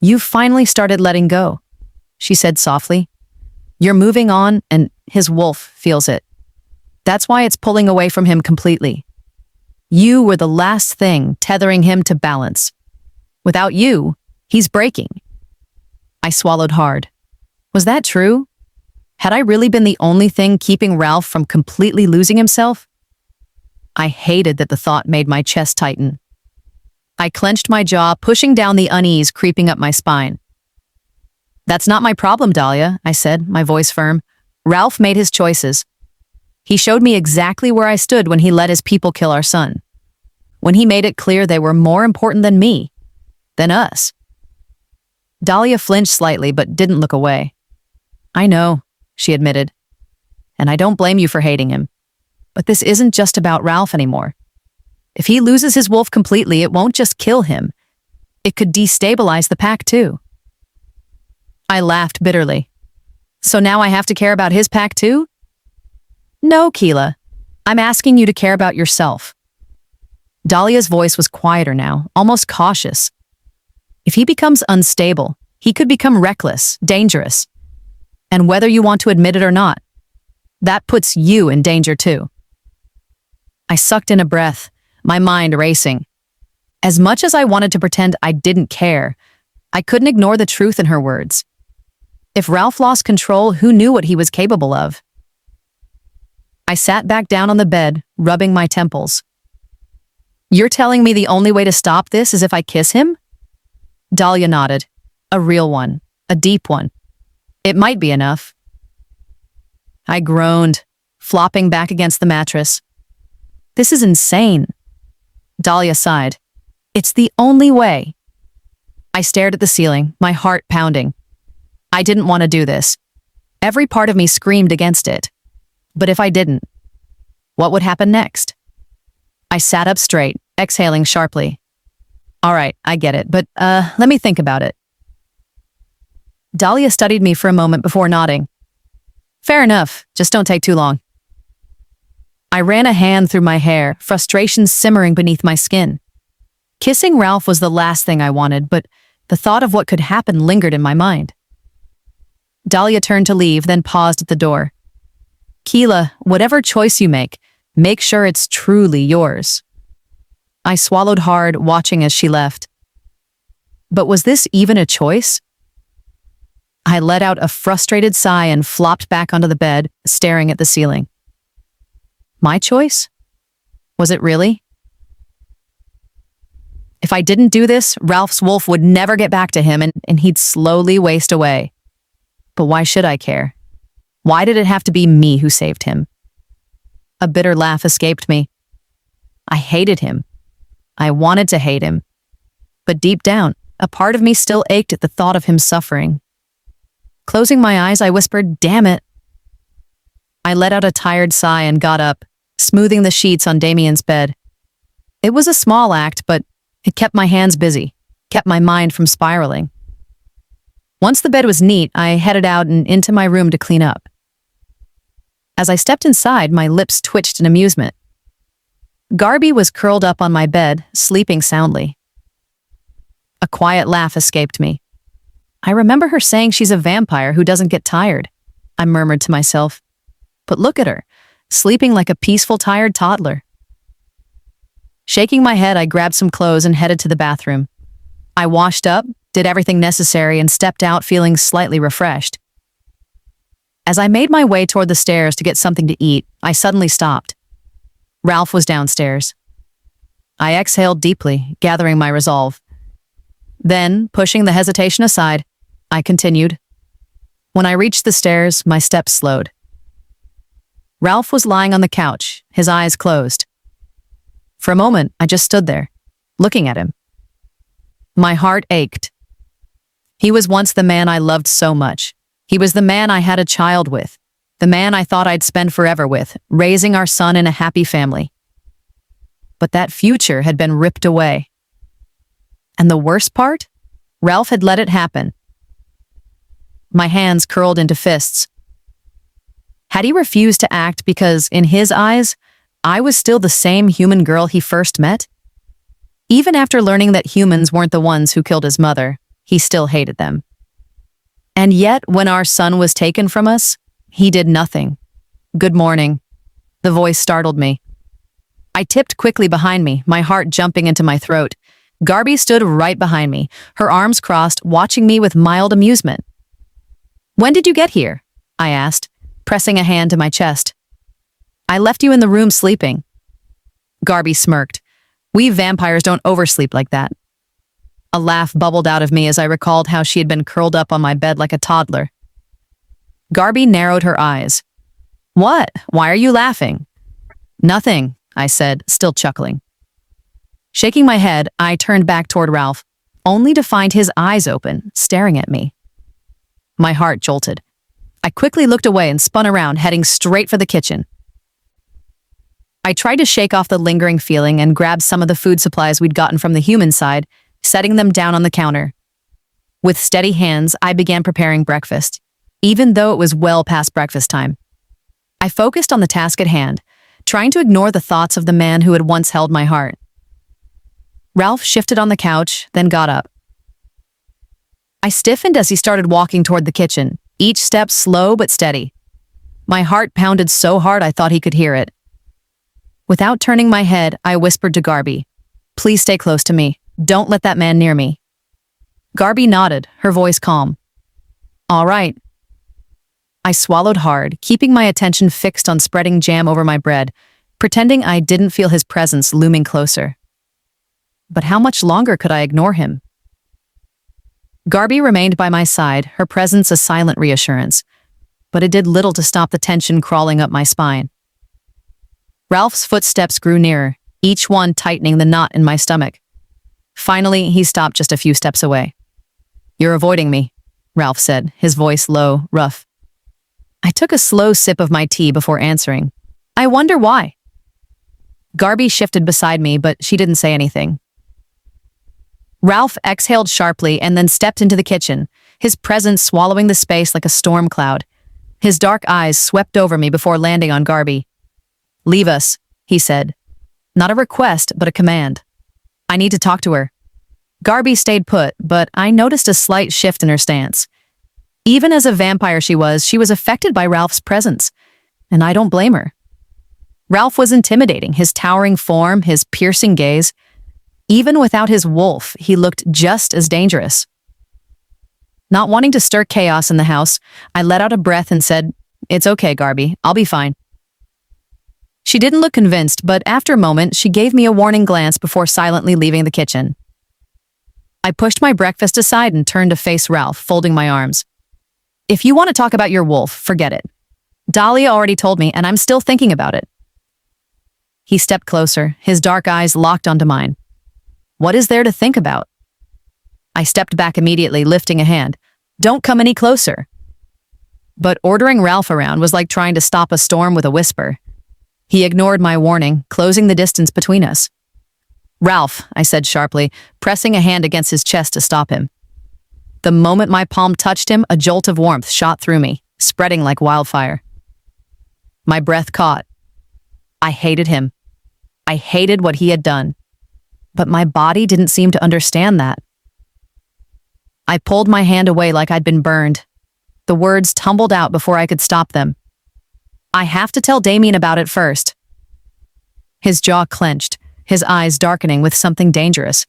You finally started letting go, she said softly. You're moving on, and his wolf feels it. That's why it's pulling away from him completely. You were the last thing tethering him to balance. Without you, he's breaking. I swallowed hard. Was that true? Had I really been the only thing keeping Ralph from completely losing himself? I hated that the thought made my chest tighten. I clenched my jaw, pushing down the unease creeping up my spine. That's not my problem, Dahlia, I said, my voice firm. Ralph made his choices. He showed me exactly where I stood when he let his people kill our son. When he made it clear they were more important than me, than us. Dahlia flinched slightly but didn't look away. I know, she admitted. And I don't blame you for hating him. But this isn't just about Ralph anymore. If he loses his wolf completely, it won't just kill him. It could destabilize the pack too. I laughed bitterly. So now I have to care about his pack too? No, Kila. I'm asking you to care about yourself. Dahlia's voice was quieter now, almost cautious. If he becomes unstable, he could become reckless, dangerous. And whether you want to admit it or not, that puts you in danger too. I sucked in a breath, my mind racing. As much as I wanted to pretend I didn't care, I couldn't ignore the truth in her words. If Ralph lost control, who knew what he was capable of? I sat back down on the bed, rubbing my temples. You're telling me the only way to stop this is if I kiss him? Dahlia nodded. A real one. A deep one. It might be enough. I groaned, flopping back against the mattress. This is insane. Dahlia sighed. It's the only way. I stared at the ceiling, my heart pounding. I didn't want to do this. Every part of me screamed against it. But if I didn't, what would happen next? I sat up straight, exhaling sharply. All right, I get it, but let me think about it. Dahlia studied me for a moment before nodding. Fair enough, just don't take too long. I ran a hand through my hair, frustration simmering beneath my skin. Kissing Ralph was the last thing I wanted, but the thought of what could happen lingered in my mind. Dahlia turned to leave, then paused at the door. Kila, whatever choice you make sure it's truly yours. I swallowed hard, watching as she left. But was this even a choice? I let out a frustrated sigh and flopped back onto the bed, staring at the ceiling. My choice? Was it really? If I didn't do this, Ralph's wolf would never get back to him and he'd slowly waste away. But why should I care? Why did it have to be me who saved him? A bitter laugh escaped me. I hated him. I wanted to hate him. But deep down, a part of me still ached at the thought of him suffering. Closing my eyes, I whispered, "Damn it." I let out a tired sigh and got up, smoothing the sheets on Damien's bed. It was a small act, but it kept my hands busy, kept my mind from spiraling. Once the bed was neat, I headed out and into my room to clean up. As I stepped inside, my lips twitched in amusement. Garby was curled up on my bed, sleeping soundly. A quiet laugh escaped me. I remember her saying she's a vampire who doesn't get tired, I murmured to myself. But look at her, sleeping like a peaceful, tired toddler. Shaking my head, I grabbed some clothes and headed to the bathroom. I washed up, did everything necessary, and stepped out feeling slightly refreshed. As I made my way toward the stairs to get something to eat, I suddenly stopped. Ralph was downstairs. I exhaled deeply, gathering my resolve. Then, pushing the hesitation aside, I continued. When I reached the stairs, my steps slowed. Ralph was lying on the couch, his eyes closed. For a moment, I just stood there, looking at him. My heart ached. He was once the man I loved so much. He was the man I had a child with, the man I thought I'd spend forever with, raising our son in a happy family. But that future had been ripped away. And the worst part? Ralph had let it happen. My hands curled into fists. Had he refused to act because, in his eyes, I was still the same human girl he first met? Even after learning that humans weren't the ones who killed his mother, he still hated them. And yet, when our son was taken from us, he did nothing. Good morning. The voice startled me. I tipped quickly behind me, my heart jumping into my throat. Garby stood right behind me, her arms crossed, watching me with mild amusement. When did you get here? I asked, pressing a hand to my chest. I left you in the room sleeping. Garby smirked. We vampires don't oversleep like that. A laugh bubbled out of me as I recalled how she had been curled up on my bed like a toddler. Garby narrowed her eyes. What? Why are you laughing? Nothing, I said, still chuckling. Shaking my head, I turned back toward Ralph, only to find his eyes open, staring at me. My heart jolted. I quickly looked away and spun around, heading straight for the kitchen. I tried to shake off the lingering feeling and grab some of the food supplies we'd gotten from the human side, setting them down on the counter. With steady hands, I began preparing breakfast, even though it was well past breakfast time. I focused on the task at hand, trying to ignore the thoughts of the man who had once held my heart. Ralph shifted on the couch, then got up. I stiffened as he started walking toward the kitchen, each step slow but steady. My heart pounded so hard I thought he could hear it. Without turning my head, I whispered to Garby, "Please stay close to me. Don't let that man near me." Garby nodded, her voice calm. All right. I swallowed hard, keeping my attention fixed on spreading jam over my bread, pretending I didn't feel his presence looming closer. But how much longer could I ignore him? Garby remained by my side, her presence a silent reassurance, but it did little to stop the tension crawling up my spine. Ralph's footsteps grew nearer, each one tightening the knot in my stomach. Finally, he stopped just a few steps away. "You're avoiding me," Ralph said, his voice low, rough. I took a slow sip of my tea before answering. "I wonder why." Garby shifted beside me, but she didn't say anything. Ralph exhaled sharply and then stepped into the kitchen, his presence swallowing the space like a storm cloud. His dark eyes swept over me before landing on Garby. "Leave us," he said. Not a request, but a command. "I need to talk to her." Garby stayed put, but I noticed a slight shift in her stance. Even as a vampire she was affected by Ralph's presence, and I don't blame her. Ralph was intimidating, his towering form, his piercing gaze. Even without his wolf, he looked just as dangerous. Not wanting to stir chaos in the house, I let out a breath and said, "It's okay, Garby. I'll be fine." She didn't look convinced, but after a moment, she gave me a warning glance before silently leaving the kitchen. I pushed my breakfast aside and turned to face Ralph, folding my arms. "If you want to talk about your wolf, forget it. Dahlia already told me, and I'm still thinking about it." He stepped closer, his dark eyes locked onto mine. "What is there to think about?" I stepped back immediately, lifting a hand. "Don't come any closer." But ordering Ralph around was like trying to stop a storm with a whisper. He ignored my warning, closing the distance between us. "Ralph," I said sharply, pressing a hand against his chest to stop him. The moment my palm touched him, a jolt of warmth shot through me, spreading like wildfire. My breath caught. I hated him. I hated what he had done. But my body didn't seem to understand that. I pulled my hand away like I'd been burned. The words tumbled out before I could stop them. "I have to tell Damien about it first." His jaw clenched, his eyes darkening with something dangerous.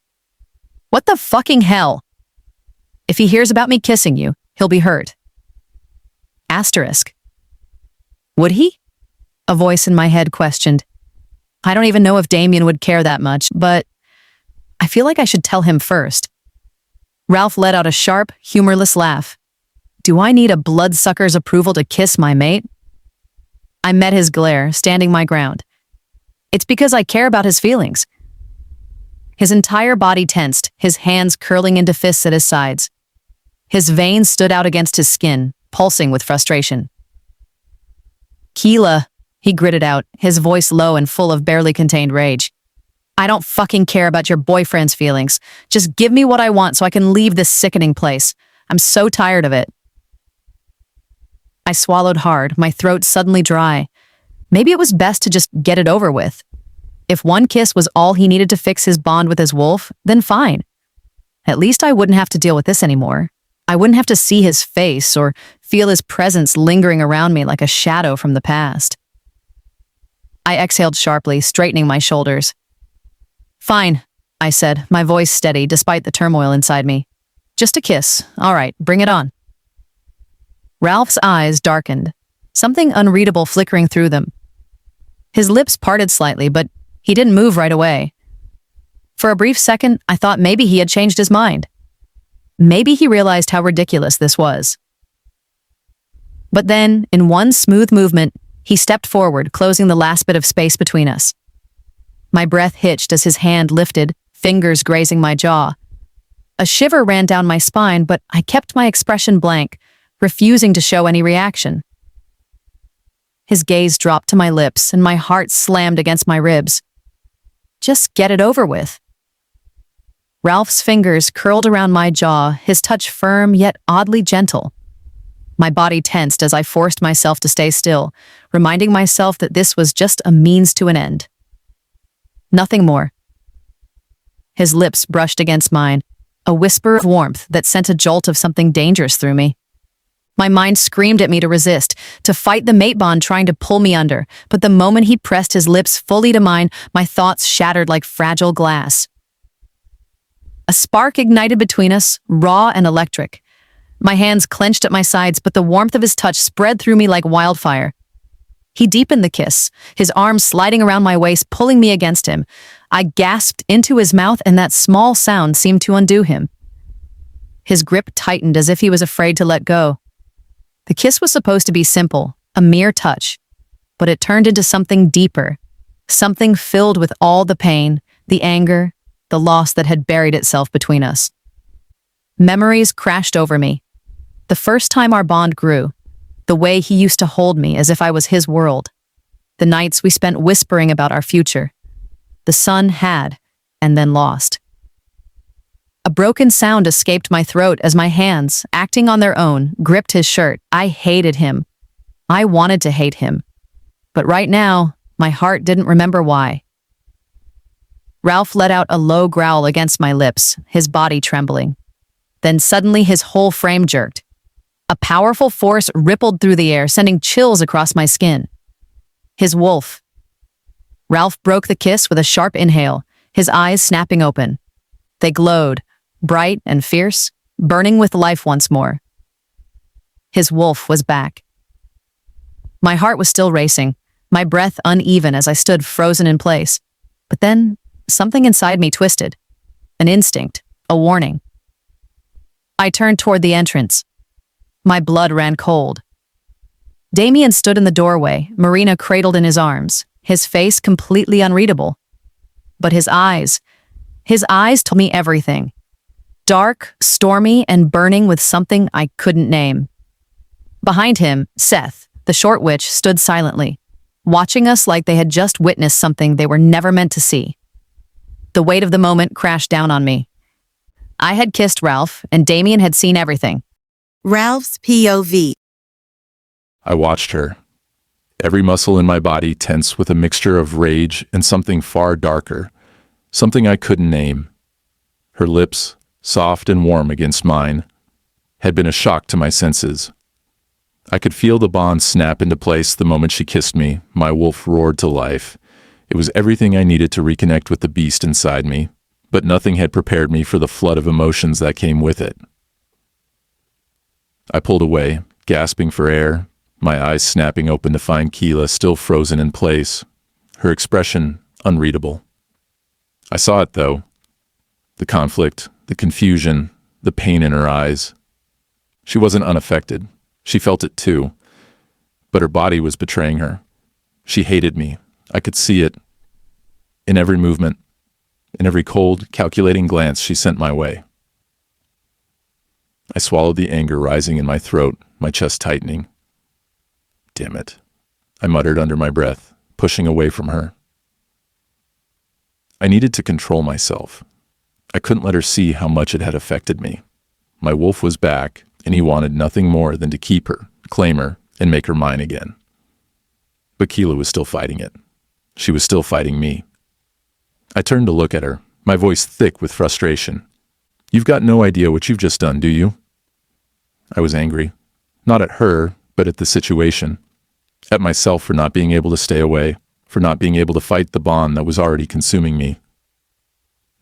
"What the fucking hell? If he hears about me kissing you, he'll be hurt." Asterisk. Would he? A voice in my head questioned. I don't even know if Damien would care that much, but I feel like I should tell him first. Ralph let out a sharp, humorless laugh. Do I need a bloodsucker's approval to kiss my mate? I met his glare, standing my ground. It's because I care about his feelings. His entire body tensed, his hands curling into fists at his sides. His veins stood out against his skin, pulsing with frustration. "Kila," he gritted out, his voice low and full of barely contained rage. "I don't fucking care about your boyfriend's feelings. Just give me what I want so I can leave this sickening place. I'm so tired of it." I swallowed hard, my throat suddenly dry. Maybe it was best to just get it over with. If one kiss was all he needed to fix his bond with his wolf, then fine. At least I wouldn't have to deal with this anymore. I wouldn't have to see his face or feel his presence lingering around me like a shadow from the past. I exhaled sharply, straightening my shoulders. "Fine," I said, my voice steady despite the turmoil inside me. "Just a kiss. All right, bring it on." Ralph's eyes darkened, something unreadable flickering through them. His lips parted slightly, but he didn't move right away. For a brief second, I thought maybe he had changed his mind. Maybe he realized how ridiculous this was. But then, in one smooth movement, he stepped forward, closing the last bit of space between us. My breath hitched as his hand lifted, fingers grazing my jaw. A shiver ran down my spine, but I kept my expression blank, refusing to show any reaction. His gaze dropped to my lips, and my heart slammed against my ribs. Just get it over with. Ralph's fingers curled around my jaw, his touch firm yet oddly gentle. My body tensed as I forced myself to stay still, reminding myself that this was just a means to an end. Nothing more. His lips brushed against mine, a whisper of warmth that sent a jolt of something dangerous through me. My mind screamed at me to resist, to fight the mate bond trying to pull me under, but the moment he pressed his lips fully to mine, my thoughts shattered like fragile glass. A spark ignited between us, raw and electric. My hands clenched at my sides, but the warmth of his touch spread through me like wildfire. He deepened the kiss, his arms sliding around my waist, pulling me against him. I gasped into his mouth, and that small sound seemed to undo him. His grip tightened as if he was afraid to let go. The kiss was supposed to be simple, a mere touch, but it turned into something deeper, something filled with all the pain, the anger, the loss that had buried itself between us. Memories crashed over me. The first time our bond grew, the way he used to hold me as if I was his world, the nights we spent whispering about our future. The sun had, and then lost. A broken sound escaped my throat as my hands, acting on their own, gripped his shirt. I hated him. I wanted to hate him. But right now, my heart didn't remember why. Ralph let out a low growl against my lips, his body trembling. Then suddenly his whole frame jerked. A powerful force rippled through the air, sending chills across my skin. His wolf. Ralph broke the kiss with a sharp inhale, his eyes snapping open. They glowed, bright and fierce, burning with life once more. His wolf was back. My heart was still racing, my breath uneven as I stood frozen in place. But then, something inside me twisted. An instinct, a warning. I turned toward the entrance. My blood ran cold. Damien stood in the doorway, Marina cradled in his arms, his face completely unreadable. But his eyes told me everything. Dark, stormy, and burning with something I couldn't name. Behind him, Seth, the short witch, stood silently, watching us like they had just witnessed something they were never meant to see. The weight of the moment crashed down on me. I had kissed Ralph, and Damien had seen everything. Ralph's POV. I watched her, every muscle in my body tense with a mixture of rage and something far darker, something I couldn't name. Her lips, soft and warm against mine, had been a shock to my senses. I could feel the bond snap into place the moment she kissed me. My wolf roared to life. It was everything I needed to reconnect with the beast inside me, but nothing had prepared me for the flood of emotions that came with it. I pulled away, gasping for air, my eyes snapping open to find Kila still frozen in place, her expression unreadable. I saw it, though. The conflict, the confusion, the pain in her eyes. She wasn't unaffected. She felt it too. But her body was betraying her. She hated me. I could see it. In every movement, in every cold, calculating glance she sent my way. I swallowed the anger rising in my throat, my chest tightening. Damn it, I muttered under my breath, pushing away from her. I needed to control myself. I couldn't let her see how much it had affected me. My wolf was back, and he wanted nothing more than to keep her, claim her, and make her mine again. But Kila was still fighting it. She was still fighting me. I turned to look at her, my voice thick with frustration. You've got no idea what you've just done, do you? I was angry. Not at her, but at the situation. At myself for not being able to stay away, for not being able to fight the bond that was already consuming me.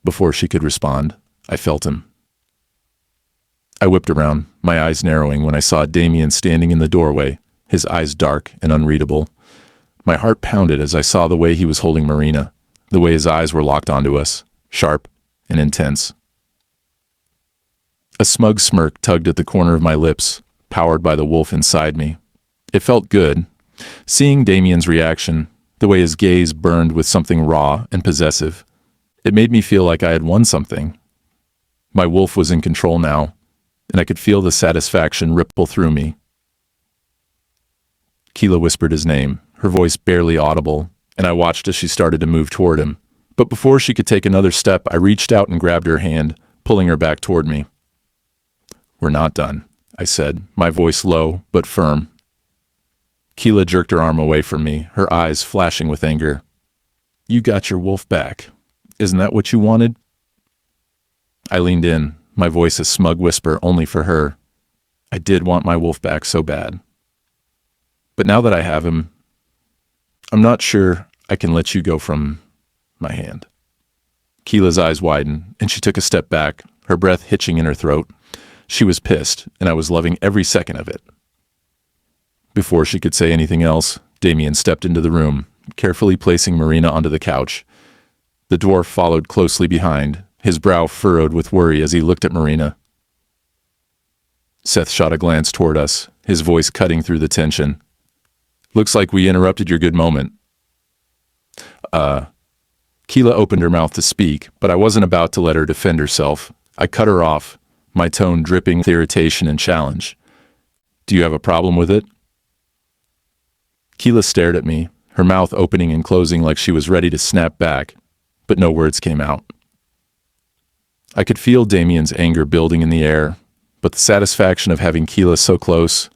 Before she could respond, I felt him. I whipped around, my eyes narrowing when I saw Damien standing in the doorway, his eyes dark and unreadable. My heart pounded as I saw the way he was holding Marina, the way his eyes were locked onto us, sharp and intense. A smug smirk tugged at the corner of my lips, powered by the wolf inside me. It felt good. Seeing Damien's reaction, the way his gaze burned with something raw and possessive, it made me feel like I had won something. My wolf was in control now, and I could feel the satisfaction ripple through me. Kila whispered his name, her voice barely audible, and I watched as she started to move toward him. But before she could take another step, I reached out and grabbed her hand, pulling her back toward me. We're not done, I said, my voice low but firm. Kila jerked her arm away from me, her eyes flashing with anger. You got your wolf back. Isn't that what you wanted? I leaned in, my voice a smug whisper only for her. I did want my wolf back so bad. But now that I have him, I'm not sure I can let you go from my hand. Kila's eyes widened, and she took a step back, her breath hitching in her throat. She was pissed, and I was loving every second of it. Before she could say anything else, Damien stepped into the room, carefully placing Marina onto the couch. The dwarf followed closely behind, his brow furrowed with worry as he looked at Marina. Seth shot a glance toward us, his voice cutting through the tension. Looks like we interrupted your good moment. Kila opened her mouth to speak, but I wasn't about to let her defend herself. I cut her off, my tone dripping with irritation and challenge. Do you have a problem with it? Kila stared at me, her mouth opening and closing like she was ready to snap back, but no words came out. I could feel Damien's anger building in the air, but the satisfaction of having Kila so close,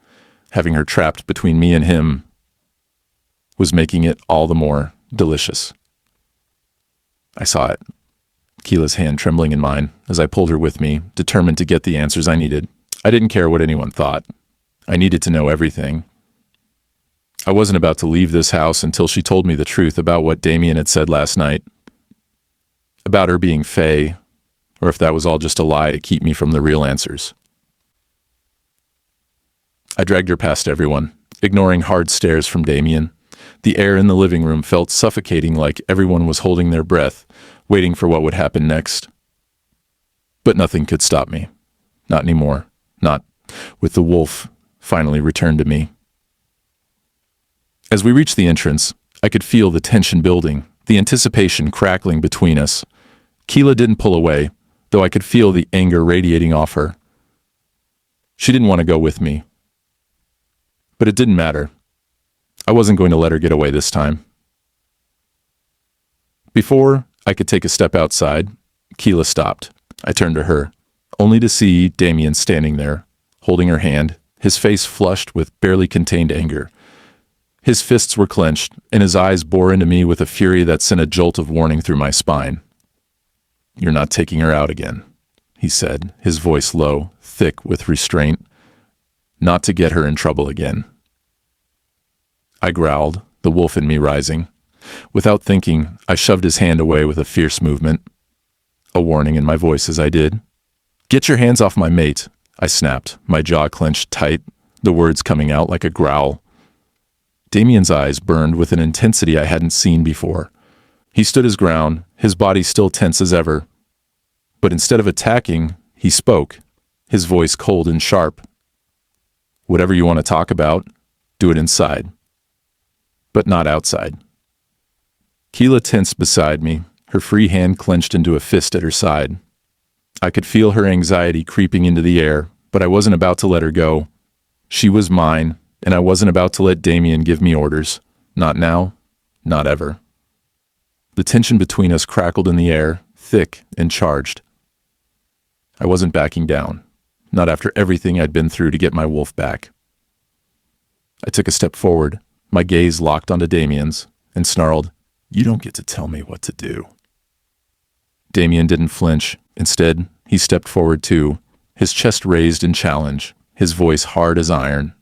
having her trapped between me and him, was making it all the more delicious. I saw it, Kila's hand trembling in mine as I pulled her with me, determined to get the answers I needed. I didn't care what anyone thought. I needed to know everything. I wasn't about to leave this house until she told me the truth about what Damien had said last night, about her being Fae, or if that was all just a lie to keep me from the real answers. I dragged her past everyone, ignoring hard stares from Damien. The air in the living room felt suffocating, like everyone was holding their breath, waiting for what would happen next. But nothing could stop me. Not anymore. Not with the wolf finally returned to me. As we reached the entrance, I could feel the tension building, the anticipation crackling between us. Kila didn't pull away, though I could feel the anger radiating off her. She didn't want to go with me. But it didn't matter. I wasn't going to let her get away this time. Before I could take a step outside, Kila stopped. I turned to her, only to see Damien standing there, holding her hand, his face flushed with barely contained anger. His fists were clenched, and his eyes bore into me with a fury that sent a jolt of warning through my spine. "You're not taking her out again," he said, his voice low, thick with restraint. "Not to get her in trouble again." I growled, the wolf in me rising. Without thinking, I shoved his hand away with a fierce movement, a warning in my voice as I did. "Get your hands off my mate," I snapped, my jaw clenched tight, the words coming out like a growl. Damien's eyes burned with an intensity I hadn't seen before. He stood his ground, his body still tense as ever. But instead of attacking, he spoke, his voice cold and sharp. "Whatever you want to talk about, do it inside. But not outside." Kila tensed beside me, her free hand clenched into a fist at her side. I could feel her anxiety creeping into the air, but I wasn't about to let her go. She was mine, and I wasn't about to let Damien give me orders. Not now, not ever. The tension between us crackled in the air, thick and charged. I wasn't backing down, not after everything I'd been through to get my wolf back. I took a step forward, my gaze locked onto Damien's, and snarled, "You don't get to tell me what to do." Damien didn't flinch. Instead, he stepped forward too, his chest raised in challenge, his voice hard as iron.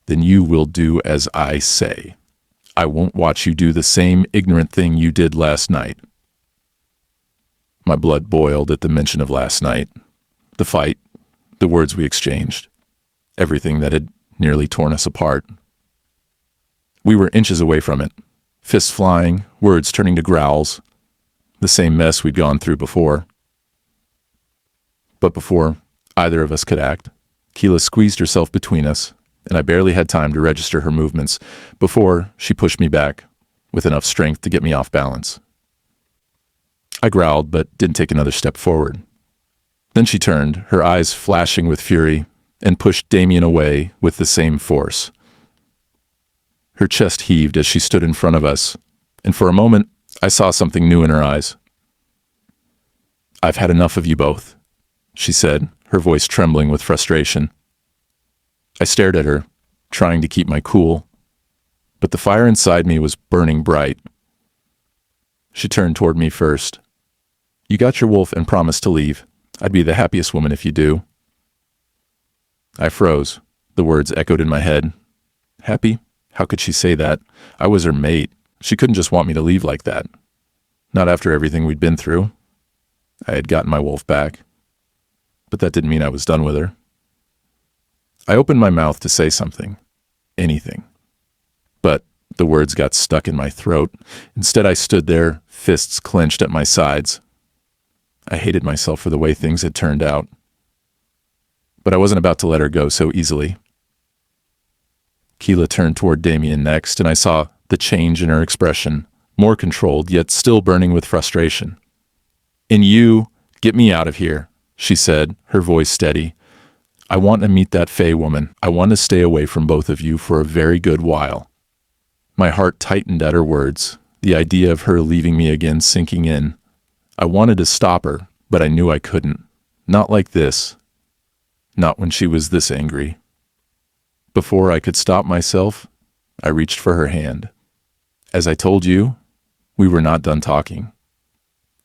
"Then you will do as I say. I won't watch you do the same ignorant thing you did last night." My blood boiled at the mention of last night. The fight, the words we exchanged, everything that had nearly torn us apart. We were inches away from it, fists flying, words turning to growls, the same mess we'd gone through before. But before either of us could act, Kila squeezed herself between us, and I barely had time to register her movements before she pushed me back, with enough strength to get me off balance. I growled, but didn't take another step forward. Then she turned, her eyes flashing with fury, and pushed Damien away with the same force. Her chest heaved as she stood in front of us, and for a moment, I saw something new in her eyes. "I've had enough of you both," she said, her voice trembling with frustration. I stared at her, trying to keep my cool, but the fire inside me was burning bright. She turned toward me first. "You got your wolf and promised to leave. I'd be the happiest woman if you do." I froze. The words echoed in my head. Happy? How could she say that? I was her mate. She couldn't just want me to leave like that. Not after everything we'd been through. I had gotten my wolf back. But that didn't mean I was done with her. I opened my mouth to say something. Anything. But the words got stuck in my throat. Instead, I stood there, fists clenched at my sides. I hated myself for the way things had turned out. But I wasn't about to let her go so easily. Kila turned toward Damien next, and I saw the change in her expression, more controlled, yet still burning with frustration. "And you, get me out of here," she said, her voice steady. "I want to meet that Fey woman. I want to stay away from both of you for a very good while." My heart tightened at her words, the idea of her leaving me again sinking in. I wanted to stop her, but I knew I couldn't. Not like this. Not when she was this angry. Before I could stop myself, I reached for her hand. "As I told you, we were not done talking."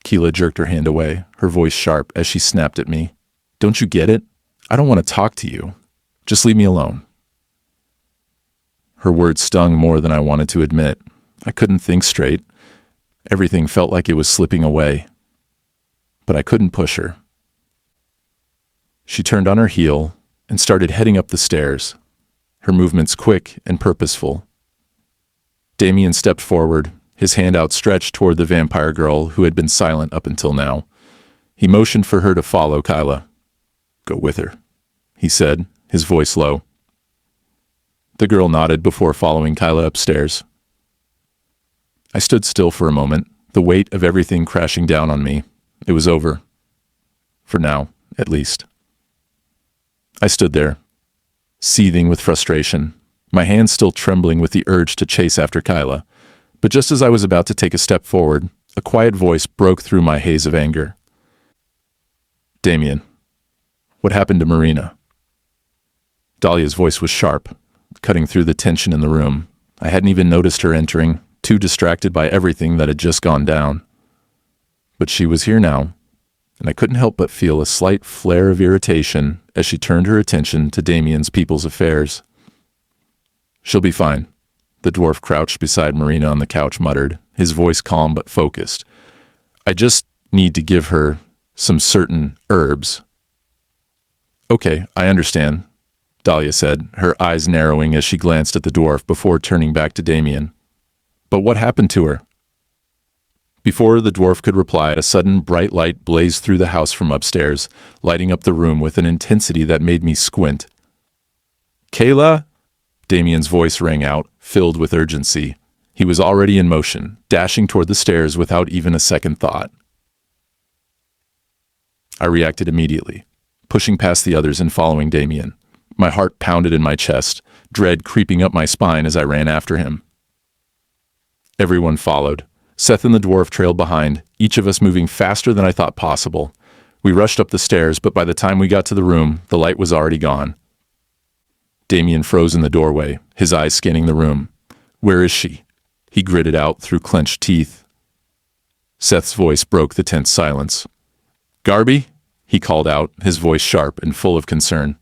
Kila jerked her hand away, her voice sharp as she snapped at me. "Don't you get it? I don't want to talk to you. Just leave me alone." Her words stung more than I wanted to admit. I couldn't think straight. Everything felt like it was slipping away. But I couldn't push her. She turned on her heel and started heading up the stairs, her movements quick and purposeful. Damien stepped forward, his hand outstretched toward the vampire girl who had been silent up until now. He motioned for her to follow Kila. "Go with her," he said, his voice low. The girl nodded before following Kila upstairs. I stood still for a moment, the weight of everything crashing down on me. It was over. For now, at least. I stood there, seething with frustration, my hands still trembling with the urge to chase after Kila. But just as I was about to take a step forward, a quiet voice broke through my haze of anger. "Damien, what happened to Marina?" Dahlia's voice was sharp, cutting through the tension in the room. I hadn't even noticed her entering, too distracted by everything that had just gone down. But she was here now, and I couldn't help but feel a slight flare of irritation as she turned her attention to Damien's people's affairs. "She'll be fine," the dwarf crouched beside Marina on the couch muttered, his voice calm but focused. "I just need to give her some certain herbs." "Okay, I understand," Dahlia said, her eyes narrowing as she glanced at the dwarf before turning back to Damien. "But what happened to her?" Before the dwarf could reply, a sudden bright light blazed through the house from upstairs, lighting up the room with an intensity that made me squint. "Kila!" Damien's voice rang out, filled with urgency. He was already in motion, dashing toward the stairs without even a second thought. I reacted immediately, pushing past the others and following Damien. My heart pounded in my chest, dread creeping up my spine as I ran after him. Everyone followed. Seth and the dwarf trailed behind, each of us moving faster than I thought possible. We rushed up the stairs, but by the time we got to the room, the light was already gone. Damien froze in the doorway, his eyes scanning the room. "Where is she?" he gritted out through clenched teeth. Seth's voice broke the tense silence. "Garby?" he called out, his voice sharp and full of concern.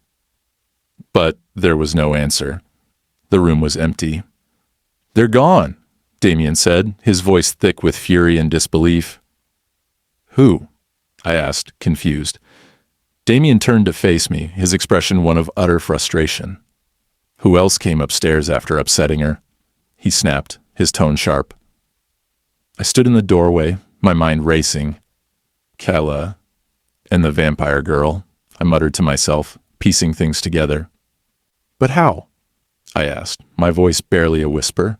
But there was no answer. The room was empty. "They're gone," Damien said, his voice thick with fury and disbelief. "Who?" I asked, confused. Damien turned to face me, his expression one of utter frustration. "Who else came upstairs after upsetting her?" he snapped, his tone sharp. I stood in the doorway, my mind racing. "Kila and the vampire girl," I muttered to myself, piecing things together. "But how?" I asked, my voice barely a whisper.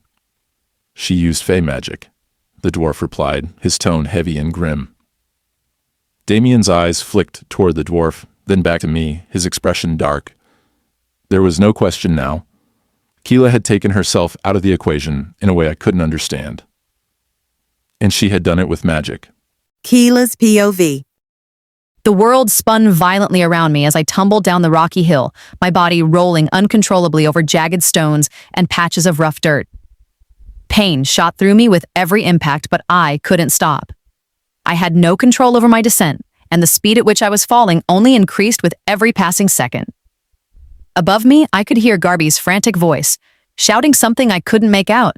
"She used Fey magic," the dwarf replied, his tone heavy and grim. Damien's eyes flicked toward the dwarf, then back to me, his expression dark. There was no question now. Kila had taken herself out of the equation in a way I couldn't understand. And she had done it with magic. Kila's POV. The world spun violently around me as I tumbled down the rocky hill, my body rolling uncontrollably over jagged stones and patches of rough dirt. Pain shot through me with every impact, but I couldn't stop. I had no control over my descent, and the speed at which I was falling only increased with every passing second. Above me, I could hear Garby's frantic voice, shouting something I couldn't make out.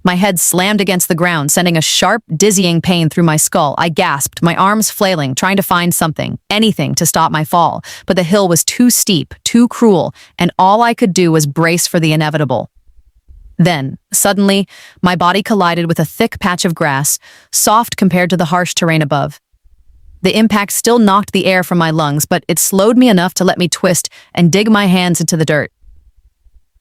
My head slammed against the ground, sending a sharp, dizzying pain through my skull. I gasped, my arms flailing, trying to find something, anything to stop my fall. But the hill was too steep, too cruel, and all I could do was brace for the inevitable. Then, suddenly, my body collided with a thick patch of grass, soft compared to the harsh terrain above. The impact still knocked the air from my lungs, but it slowed me enough to let me twist and dig my hands into the dirt.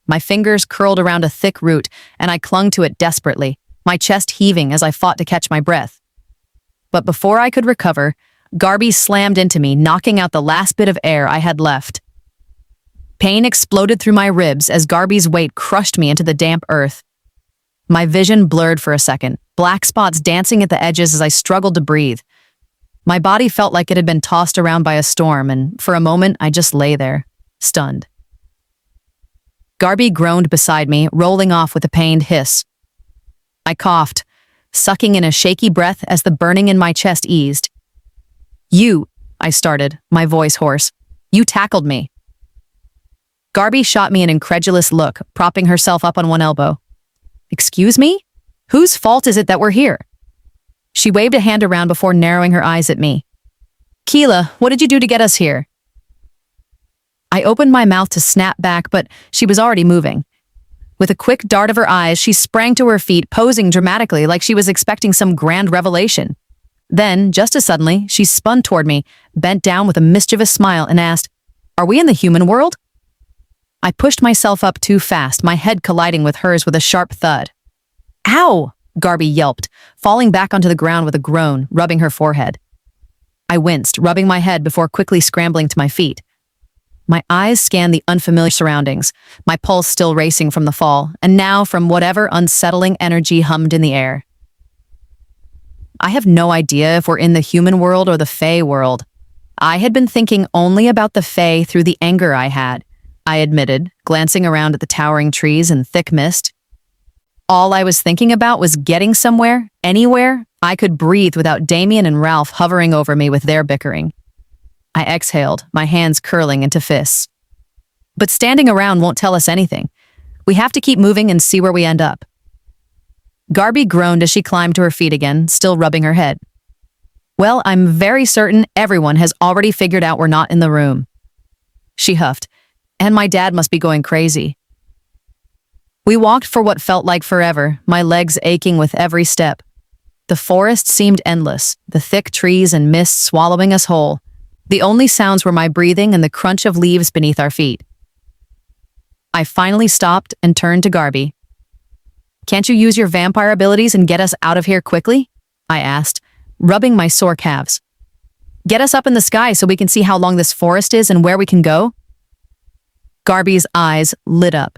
My fingers curled around a thick root, and I clung to it desperately, my chest heaving as I fought to catch my breath. But before I could recover, Garby slammed into me, knocking out the last bit of air I had left. Pain exploded through my ribs as Garby's weight crushed me into the damp earth. My vision blurred for a second, black spots dancing at the edges as I struggled to breathe. My body felt like it had been tossed around by a storm, and for a moment I just lay there, stunned. Garby groaned beside me, rolling off with a pained hiss. I coughed, sucking in a shaky breath as the burning in my chest eased. "You," I started, my voice hoarse. "You tackled me." Garby shot me an incredulous look, propping herself up on one elbow. "Excuse me? Whose fault is it that we're here?" She waved a hand around before narrowing her eyes at me. "Kila, what did you do to get us here?" I opened my mouth to snap back, but she was already moving. With a quick dart of her eyes, she sprang to her feet, posing dramatically like she was expecting some grand revelation. Then, just as suddenly, she spun toward me, bent down with a mischievous smile, and asked, "Are we in the human world?" I pushed myself up too fast, my head colliding with hers with a sharp thud. "Ow!" Garby yelped, falling back onto the ground with a groan, rubbing her forehead. I winced, rubbing my head before quickly scrambling to my feet. My eyes scanned the unfamiliar surroundings, my pulse still racing from the fall, and now from whatever unsettling energy hummed in the air. I have no idea if we're in the human world or the Fae world. I had been thinking only about the Fae through the anger I had, I admitted, glancing around at the towering trees and thick mist. All I was thinking about was getting somewhere, anywhere, I could breathe without Damien and Ralph hovering over me with their bickering. I exhaled, my hands curling into fists. But standing around won't tell us anything. We have to keep moving and see where we end up. Garby groaned as she climbed to her feet again, still rubbing her head. "Well, I'm very certain everyone has already figured out we're not in the room." She huffed, "And my dad must be going crazy." We walked for what felt like forever, my legs aching with every step. The forest seemed endless, the thick trees and mist swallowing us whole. The only sounds were my breathing and the crunch of leaves beneath our feet. I finally stopped and turned to Garby. "Can't you use your vampire abilities and get us out of here quickly?" I asked, rubbing my sore calves. "Get us up in the sky so we can see how long this forest is and where we can go?" Garby's eyes lit up.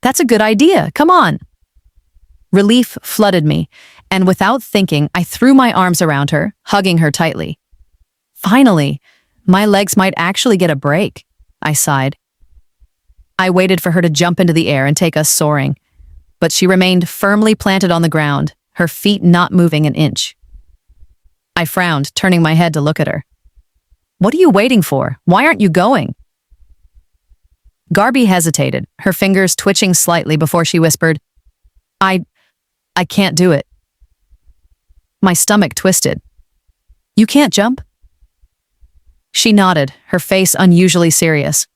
"That's a good idea. Come on." Relief flooded me, and without thinking, I threw my arms around her, hugging her tightly. Finally, my legs might actually get a break, I sighed. I waited for her to jump into the air and take us soaring, but she remained firmly planted on the ground, her feet not moving an inch. I frowned, turning my head to look at her. "What are you waiting for? Why aren't you going?" Garby hesitated, her fingers twitching slightly before she whispered, I can't do it." My stomach twisted. "You can't jump?" She nodded, her face unusually serious.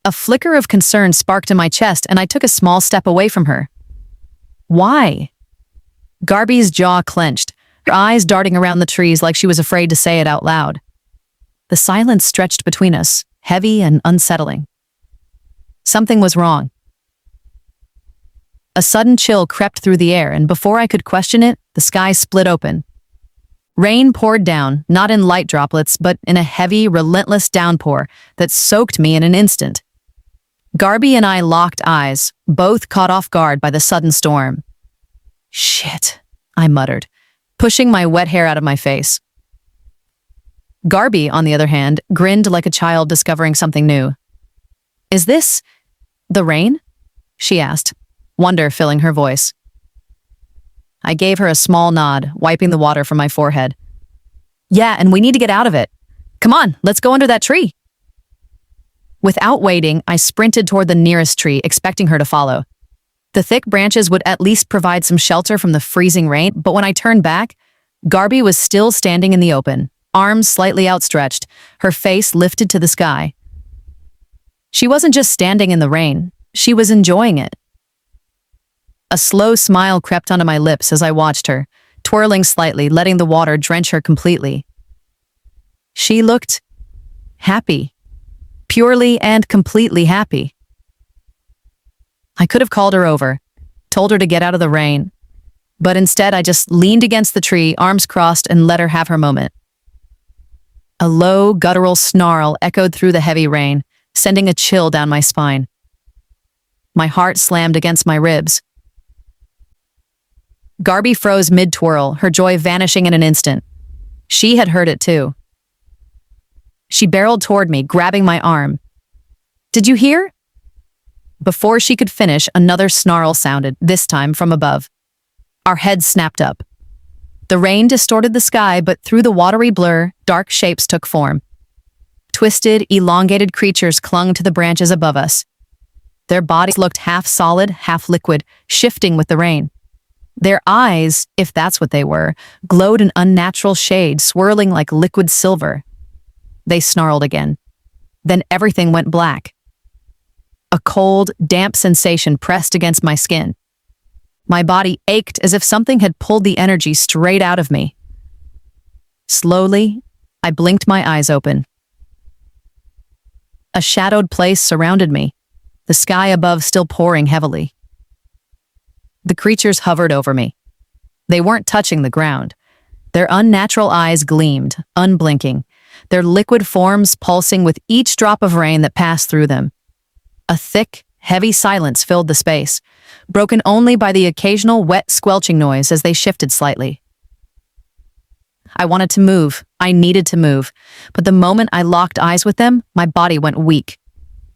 A flicker of concern sparked in my chest, and I took a small step away from her. "Why?" Garby's jaw clenched, her eyes darting around the trees like she was afraid to say it out loud. The silence stretched between us, heavy and unsettling. Something was wrong. A sudden chill crept through the air, and before I could question it, the sky split open. Rain poured down, not in light droplets, but in a heavy, relentless downpour that soaked me in an instant. Garby and I locked eyes, both caught off guard by the sudden storm. "Shit," I muttered, pushing my wet hair out of my face. Garby, on the other hand, grinned like a child discovering something new. "Is this the rain?" she asked, wonder filling her voice. I gave her a small nod, wiping the water from my forehead. "Yeah, and we need to get out of it. Come on, let's go under that tree." Without waiting, I sprinted toward the nearest tree, expecting her to follow. The thick branches would at least provide some shelter from the freezing rain, but when I turned back, Garby was still standing in the open, arms slightly outstretched, her face lifted to the sky. She wasn't just standing in the rain, she was enjoying it. A slow smile crept onto my lips as I watched her, twirling slightly, letting the water drench her completely. She looked happy, purely and completely happy. I could have called her over, told her to get out of the rain, But instead, I just leaned against the tree, arms crossed, and let her have her moment. A low, guttural snarl echoed through the heavy rain, sending a chill down my spine. My heart slammed against my ribs. Garby froze mid-twirl, her joy vanishing in an instant. She had heard it too. She barreled toward me, grabbing my arm. "Did you hear?" Before she could finish, another snarl sounded, this time from above. Our heads snapped up. The rain distorted the sky, but through the watery blur, dark shapes took form. Twisted, elongated creatures clung to the branches above us. Their bodies looked half solid, half liquid, shifting with the rain. Their eyes, if that's what they were, glowed an unnatural shade, swirling like liquid silver. They snarled again. Then everything went black. A cold, damp sensation pressed against my skin. My body ached as if something had pulled the energy straight out of me. Slowly, I blinked my eyes open. A shadowed place surrounded me, the sky above still pouring heavily. The creatures hovered over me. They weren't touching the ground. Their unnatural eyes gleamed, unblinking, their liquid forms pulsing with each drop of rain that passed through them. A thick, heavy silence filled the space, broken only by the occasional wet squelching noise as they shifted slightly. I wanted to move. I needed to move. But the moment I locked eyes with them, my body went weak.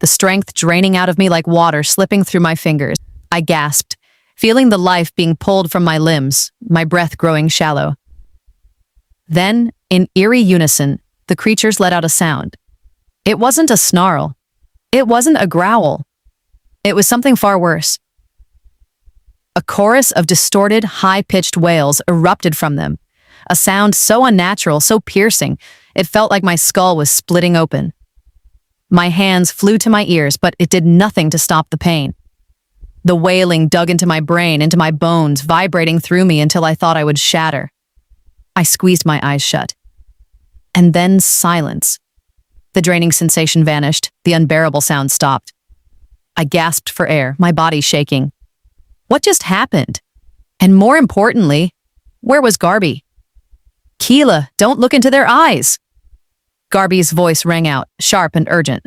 The strength draining out of me like water slipping through my fingers. I gasped, feeling the life being pulled from my limbs, my breath growing shallow. Then, in eerie unison, the creatures let out a sound. It wasn't a snarl. It wasn't a growl. It was something far worse. A chorus of distorted, high-pitched wails erupted from them, a sound so unnatural, so piercing, it felt like my skull was splitting open. My hands flew to my ears, but it did nothing to stop the pain. The wailing dug into my brain, into my bones, vibrating through me until I thought I would shatter. I squeezed my eyes shut. And then silence. The draining sensation vanished, the unbearable sound stopped. I gasped for air, my body shaking. What just happened? And more importantly, where was Garby? "Kila, don't look into their eyes!" Garby's voice rang out, sharp and urgent.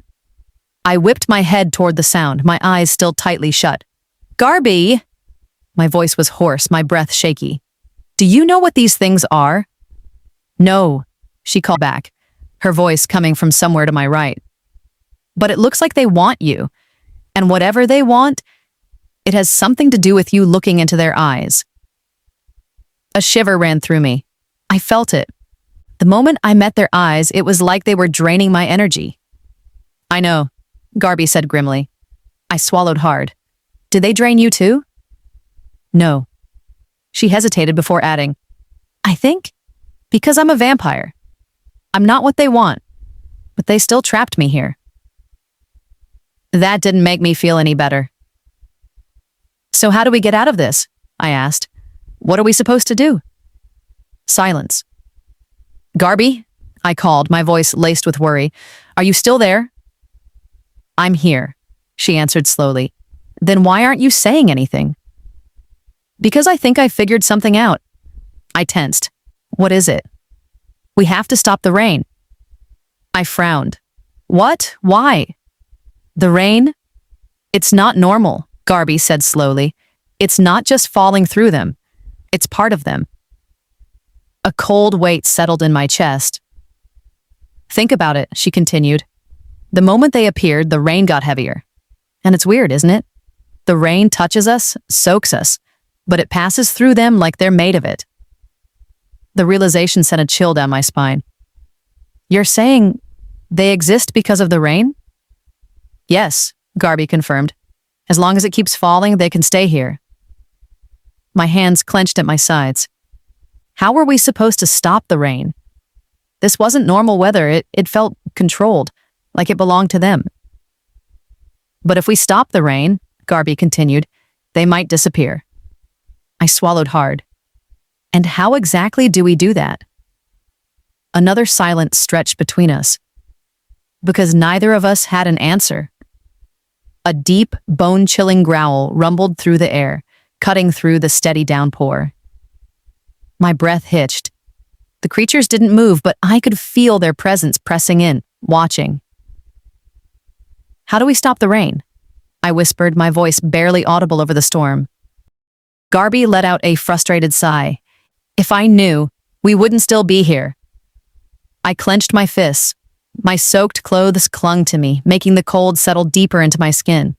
I whipped my head toward the sound, my eyes still tightly shut. "Garby!" My voice was hoarse, my breath shaky. "Do you know what these things are?" "No," she called back, her voice coming from somewhere to my right. "But it looks like they want you. And whatever they want, it has something to do with you looking into their eyes." A shiver ran through me. I felt it. The moment I met their eyes, it was like they were draining my energy. "I know," Garby said grimly. I swallowed hard. "Did they drain you too?" "No." She hesitated before adding, "I think because I'm a vampire. I'm not what they want, but they still trapped me here." That didn't make me feel any better. "So how do we get out of this?" I asked. "What are we supposed to do?" Silence. "Garby?" I called, my voice laced with worry. "Are you still there?" "I'm here," she answered slowly. "Then why aren't you saying anything?" "Because I think I figured something out." I tensed. "What is it?" "We have to stop the rain." I frowned. "What? Why?" "The rain? It's not normal," Garby said slowly. "It's not just falling through them. It's part of them." A cold weight settled in my chest. "Think about it," she continued. "The moment they appeared, the rain got heavier. And it's weird, isn't it? The rain touches us, soaks us, but it passes through them like they're made of it." The realization sent a chill down my spine. "You're saying they exist because of the rain?" "Yes," Garby confirmed. "As long as it keeps falling, they can stay here." My hands clenched at my sides. How were we supposed to stop the rain? This wasn't normal weather. It felt controlled, like it belonged to them. "But if we stop the rain," Garby continued, "they might disappear." I swallowed hard. And how exactly do we do that? Another silence stretched between us, because neither of us had an answer. A deep, bone-chilling growl rumbled through the air, cutting through the steady downpour. My breath hitched. The creatures didn't move, but I could feel their presence pressing in, watching. How do we stop the rain? I whispered, my voice barely audible over the storm. Garby let out a frustrated sigh. If I knew, we wouldn't still be here. I clenched my fists. My soaked clothes clung to me, making the cold settle deeper into my skin.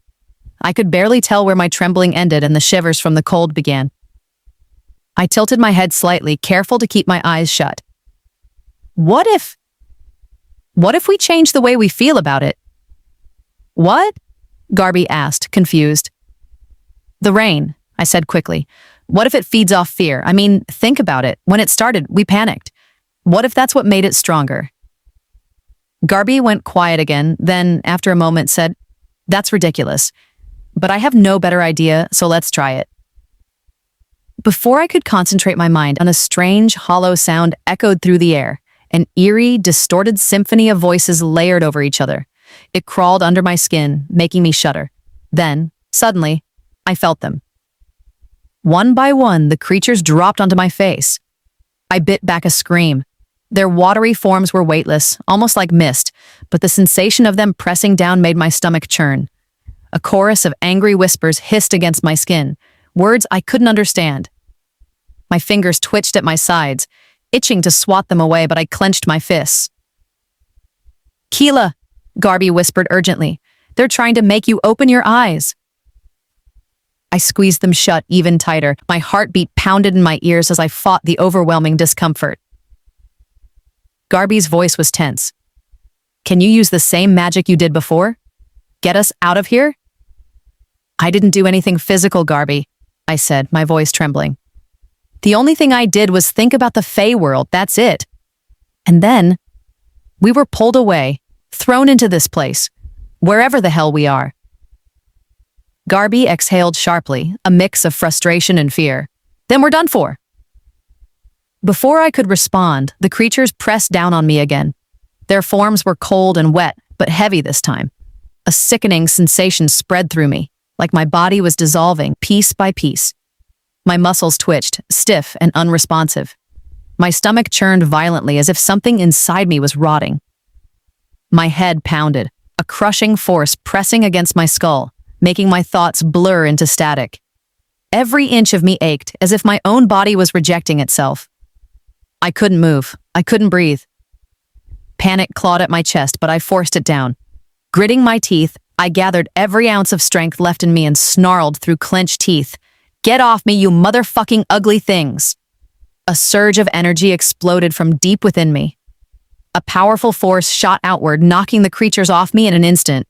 I could barely tell where my trembling ended and the shivers from the cold began. I tilted my head slightly, careful to keep my eyes shut. What if we change the way we feel about it? What? Garby asked, confused. The rain, I said quickly. What if it feeds off fear? I mean, think about it. When it started, we panicked. What if that's what made it stronger? Garby went quiet again, then, after a moment, said, That's ridiculous. But I have no better idea, so let's try it. Before I could concentrate my mind on a strange, hollow sound echoed through the air, an eerie, distorted symphony of voices layered over each other. It crawled under my skin, making me shudder. Then, suddenly, I felt them. One by one, the creatures dropped onto my face. I bit back a scream. Their watery forms were weightless, almost like mist, but the sensation of them pressing down made my stomach churn. A chorus of angry whispers hissed against my skin, words I couldn't understand. My fingers twitched at my sides, itching to swat them away, but I clenched my fists. Kila, Garby whispered urgently. They're trying to make you open your eyes. I squeezed them shut even tighter. My heartbeat pounded in my ears as I fought the overwhelming discomfort. Garby's voice was tense. Can you use the same magic you did before? Get us out of here? I didn't do anything physical, Garby, I said, my voice trembling. The only thing I did was think about the Fey world, that's it. And then, we were pulled away, thrown into this place, wherever the hell we are. Garby exhaled sharply, a mix of frustration and fear. Then we're done for. Before I could respond, the creatures pressed down on me again. Their forms were cold and wet, but heavy this time. A sickening sensation spread through me, like my body was dissolving piece by piece. My muscles twitched, stiff and unresponsive. My stomach churned violently as if something inside me was rotting. My head pounded, a crushing force pressing against my skull, making my thoughts blur into static. Every inch of me ached, as if my own body was rejecting itself. I couldn't move. I couldn't breathe. Panic clawed at my chest, but I forced it down. Gritting my teeth, I gathered every ounce of strength left in me and snarled through clenched teeth. Get off me, you motherfucking ugly things! A surge of energy exploded from deep within me. A powerful force shot outward, knocking the creatures off me in an instant.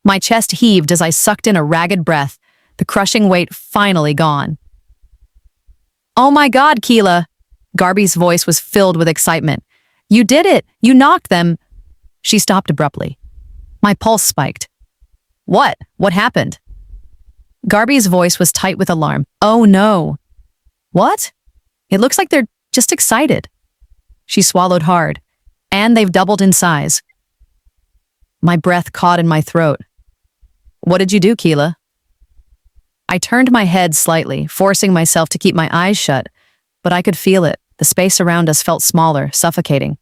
My chest heaved as I sucked in a ragged breath, the crushing weight finally gone. Oh my God, Kila! Garby's voice was filled with excitement. You did it! You knocked them! She stopped abruptly. My pulse spiked. What? What happened? Garby's voice was tight with alarm. Oh no. What? It looks like they're just excited. She swallowed hard. And they've doubled in size. My breath caught in my throat. What did you do, Kila? I turned my head slightly, forcing myself to keep my eyes shut, but I could feel it. The space around us felt smaller, suffocating.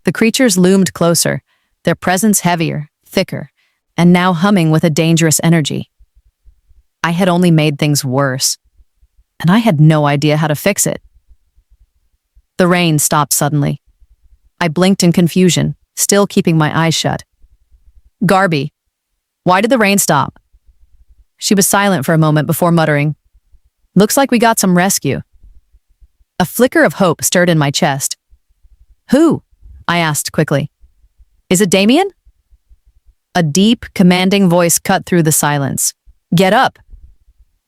The creatures loomed closer, their presence heavier, thicker, and now humming with a dangerous energy. I had only made things worse, and I had no idea how to fix it. The rain stopped suddenly. I blinked in confusion, still keeping my eyes shut. Garby, why did the rain stop? She was silent for a moment before muttering, Looks like we got some rescue. A flicker of hope stirred in my chest. Who? I asked quickly. Is it Damien? A deep, commanding voice cut through the silence. Get up!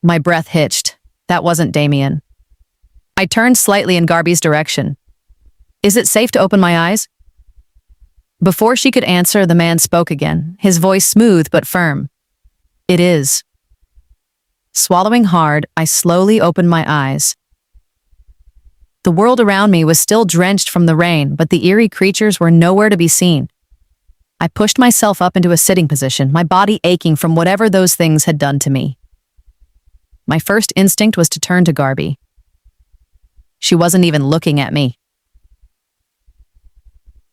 My breath hitched. That wasn't Damien. I turned slightly in Garby's direction. Is it safe to open my eyes? Before she could answer, the man spoke again, his voice smooth but firm. It is. Swallowing hard, I slowly opened my eyes. The world around me was still drenched from the rain, but the eerie creatures were nowhere to be seen. I pushed myself up into a sitting position, my body aching from whatever those things had done to me. My first instinct was to turn to Garby. She wasn't even looking at me.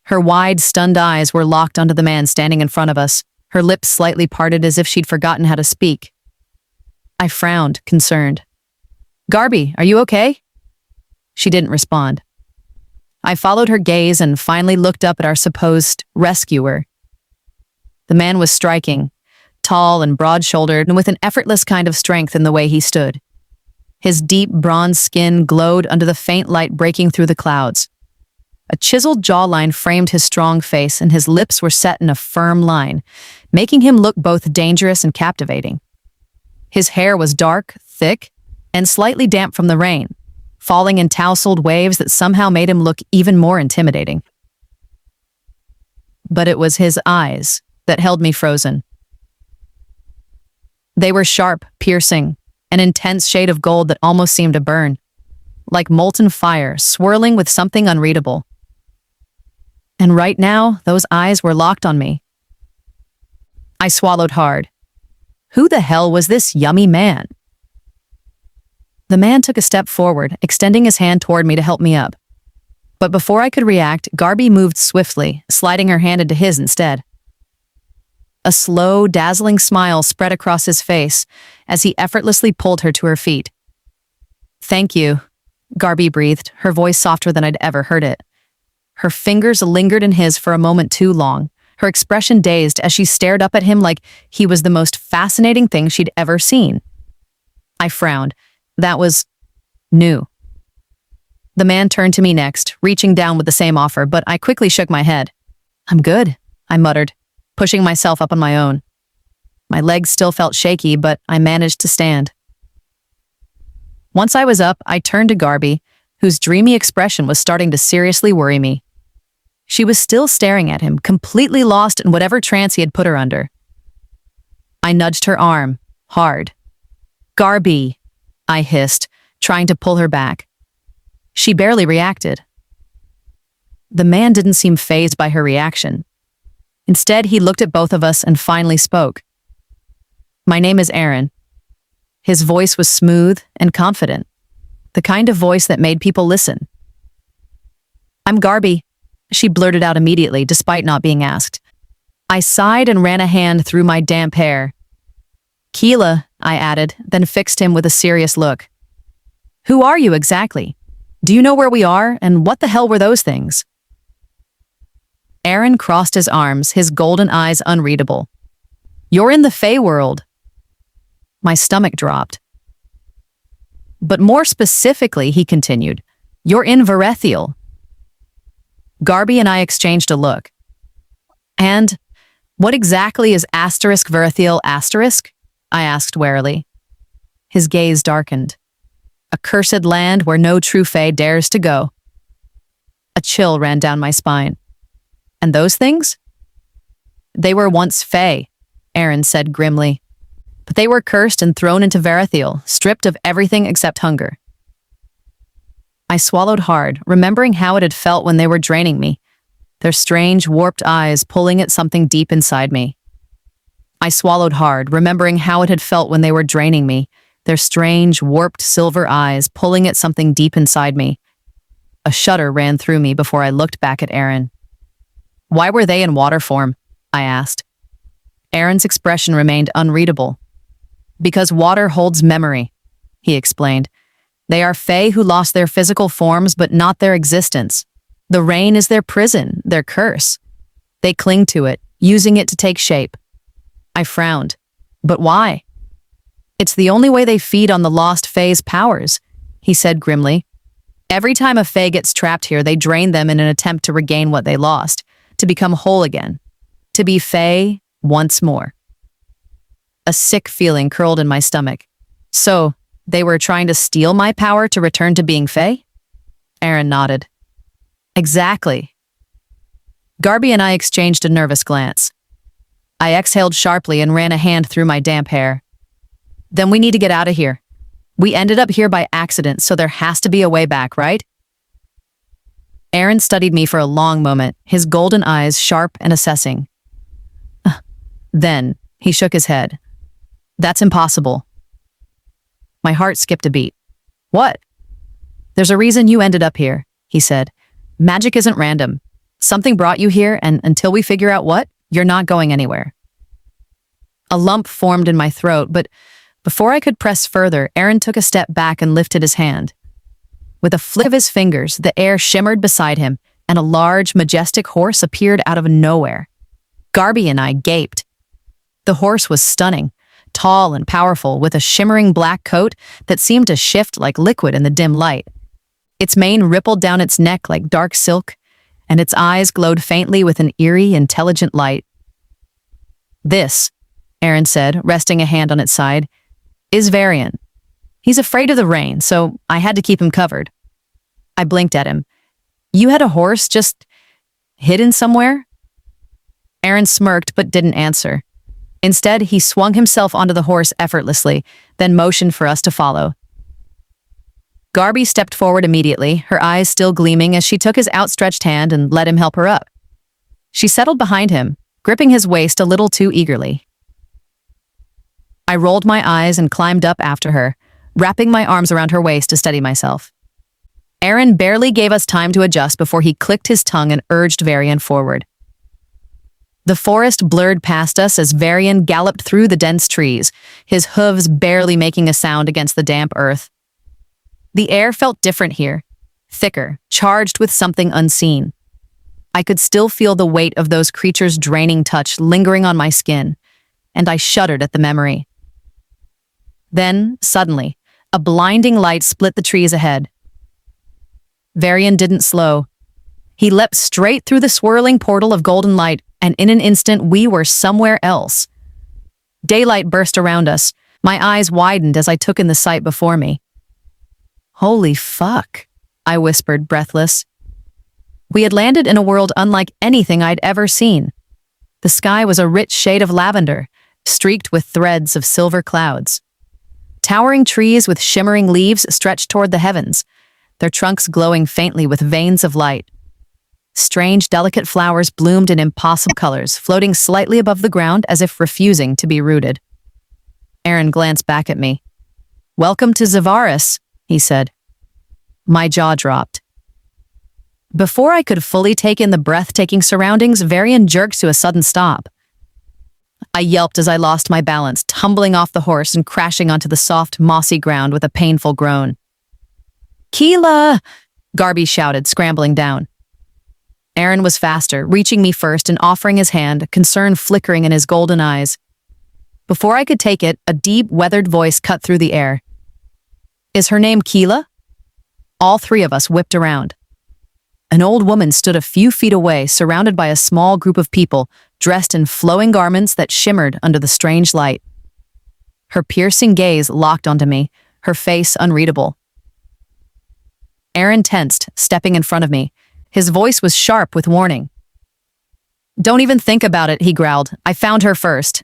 Her wide, stunned eyes were locked onto the man standing in front of us, her lips slightly parted as if she'd forgotten how to speak. I frowned, concerned. "Garby, are you okay?" She didn't respond. I followed her gaze and finally looked up at our supposed rescuer. The man was striking, tall and broad-shouldered and with an effortless kind of strength in the way he stood. His deep bronze skin glowed under the faint light breaking through the clouds. A chiseled jawline framed his strong face and his lips were set in a firm line, making him look both dangerous and captivating. His hair was dark, thick, and slightly damp from the rain, falling in tousled waves that somehow made him look even more intimidating. But it was his eyes that held me frozen. They were sharp, piercing, an intense shade of gold that almost seemed to burn, like molten fire swirling with something unreadable. And right now, those eyes were locked on me. I swallowed hard. Who the hell was this yummy man? The man took a step forward, extending his hand toward me to help me up. But before I could react, Garby moved swiftly, sliding her hand into his instead. A slow, dazzling smile spread across his face as he effortlessly pulled her to her feet. "Thank you," Garby breathed, her voice softer than I'd ever heard it. Her fingers lingered in his for a moment too long, her expression dazed as she stared up at him like he was the most fascinating thing she'd ever seen. I frowned. That was new. The man turned to me next, reaching down with the same offer, but I quickly shook my head. "I'm good," I muttered, pushing myself up on my own. My legs still felt shaky, but I managed to stand. Once I was up, I turned to Garby, whose dreamy expression was starting to seriously worry me. She was still staring at him, completely lost in whatever trance he had put her under. I nudged her arm, hard. "Garby," I hissed, trying to pull her back. She barely reacted. The man didn't seem fazed by her reaction. Instead, he looked at both of us and finally spoke. "My name is Aaron." His voice was smooth and confident, the kind of voice that made people listen. "I'm Garby," she blurted out immediately, despite not being asked. I sighed and ran a hand through my damp hair. "Kila," I added, then fixed him with a serious look. "Who are you exactly? Do you know where we are, and what the hell were those things?" Aaron crossed his arms, his golden eyes unreadable. "You're in the Fey world." My stomach dropped. "But more specifically," he continued, "you're in Verethiel." Garby and I exchanged a look. "And what exactly is *Verethiel*? I asked warily. His gaze darkened. "A cursed land where no true Fey dares to go." A chill ran down my spine. "And those things?" "They were once Fey," Aaron said grimly. "But they were cursed and thrown into Verethiel, stripped of everything except hunger." I swallowed hard, remembering how it had felt when they were draining me, their strange, warped eyes pulling at something deep inside me. I swallowed hard, remembering how it had felt when they were draining me, their strange, warped silver eyes pulling at something deep inside me. A shudder ran through me before I looked back at Aaron. "Why were they in water form?" I asked. Aaron's expression remained unreadable. "Because water holds memory," he explained. "They are Fey who lost their physical forms but not their existence. The rain is their prison, their curse. They cling to it, using it to take shape." I frowned. "But why?" "It's the only way they feed on the lost Fey's powers," he said grimly. "Every time a Fey gets trapped here, they drain them in an attempt to regain what they lost, to become whole again, to be Fey once more." A sick feeling curled in my stomach. "So, they were trying to steal my power to return to being Fey?" Aaron nodded. "Exactly." Garby and I exchanged a nervous glance. I exhaled sharply and ran a hand through my damp hair. "Then we need to get out of here. We ended up here by accident, so there has to be a way back, right?" Aaron studied me for a long moment, his golden eyes sharp and assessing. Then, he shook his head. "That's impossible." My heart skipped a beat. "What?" There's a reason you ended up here, he said. Magic isn't random. Something brought you here, and until we figure out what, you're not going anywhere. A lump formed in my throat, but before I could press further, Aaron took a step back and lifted his hand. With a flick of his fingers, the air shimmered beside him, and a large, majestic horse appeared out of nowhere. Garby and I gaped. The horse was stunning, tall and powerful, with a shimmering black coat that seemed to shift like liquid in the dim light. Its mane rippled down its neck like dark silk, and its eyes glowed faintly with an eerie, intelligent light. This, Aaron said, resting a hand on its side, is Varian. He's afraid of the rain, so I had to keep him covered. I blinked at him. You had a horse just hidden somewhere? Aaron smirked but didn't answer. Instead, he swung himself onto the horse effortlessly, then motioned for us to follow. Garby stepped forward immediately, her eyes still gleaming as she took his outstretched hand and let him help her up. She settled behind him, gripping his waist a little too eagerly. I rolled my eyes and climbed up after her, wrapping my arms around her waist to steady myself. Aaron barely gave us time to adjust before he clicked his tongue and urged Varian forward. The forest blurred past us as Varian galloped through the dense trees, his hooves barely making a sound against the damp earth. The air felt different here, thicker, charged with something unseen. I could still feel the weight of those creatures' draining touch lingering on my skin, and I shuddered at the memory. Then, suddenly, a blinding light split the trees ahead. Varian didn't slow. He leapt straight through the swirling portal of golden light, and in an instant we were somewhere else. Daylight burst around us. My eyes widened as I took in the sight before me. Holy fuck, I whispered, breathless. We had landed in a world unlike anything I'd ever seen. The sky was a rich shade of lavender, streaked with threads of silver clouds. Towering trees with shimmering leaves stretched toward the heavens, their trunks glowing faintly with veins of light. Strange, delicate flowers bloomed in impossible colors, floating slightly above the ground as if refusing to be rooted. Aaron glanced back at me. Welcome to Zavarus, he said. My jaw dropped. Before I could fully take in the breathtaking surroundings, Varian jerked to a sudden stop. I yelped as I lost my balance, tumbling off the horse and crashing onto the soft, mossy ground with a painful groan. Kila! Garby shouted, scrambling down. Aaron was faster, reaching me first and offering his hand, concern flickering in his golden eyes. Before I could take it, a deep, weathered voice cut through the air. Is her name Kila? All three of us whipped around. An old woman stood a few feet away, surrounded by a small group of people, dressed in flowing garments that shimmered under the strange light. Her piercing gaze locked onto me, her face unreadable. Aaron tensed, stepping in front of me. His voice was sharp with warning. Don't even think about it, he growled. I found her first.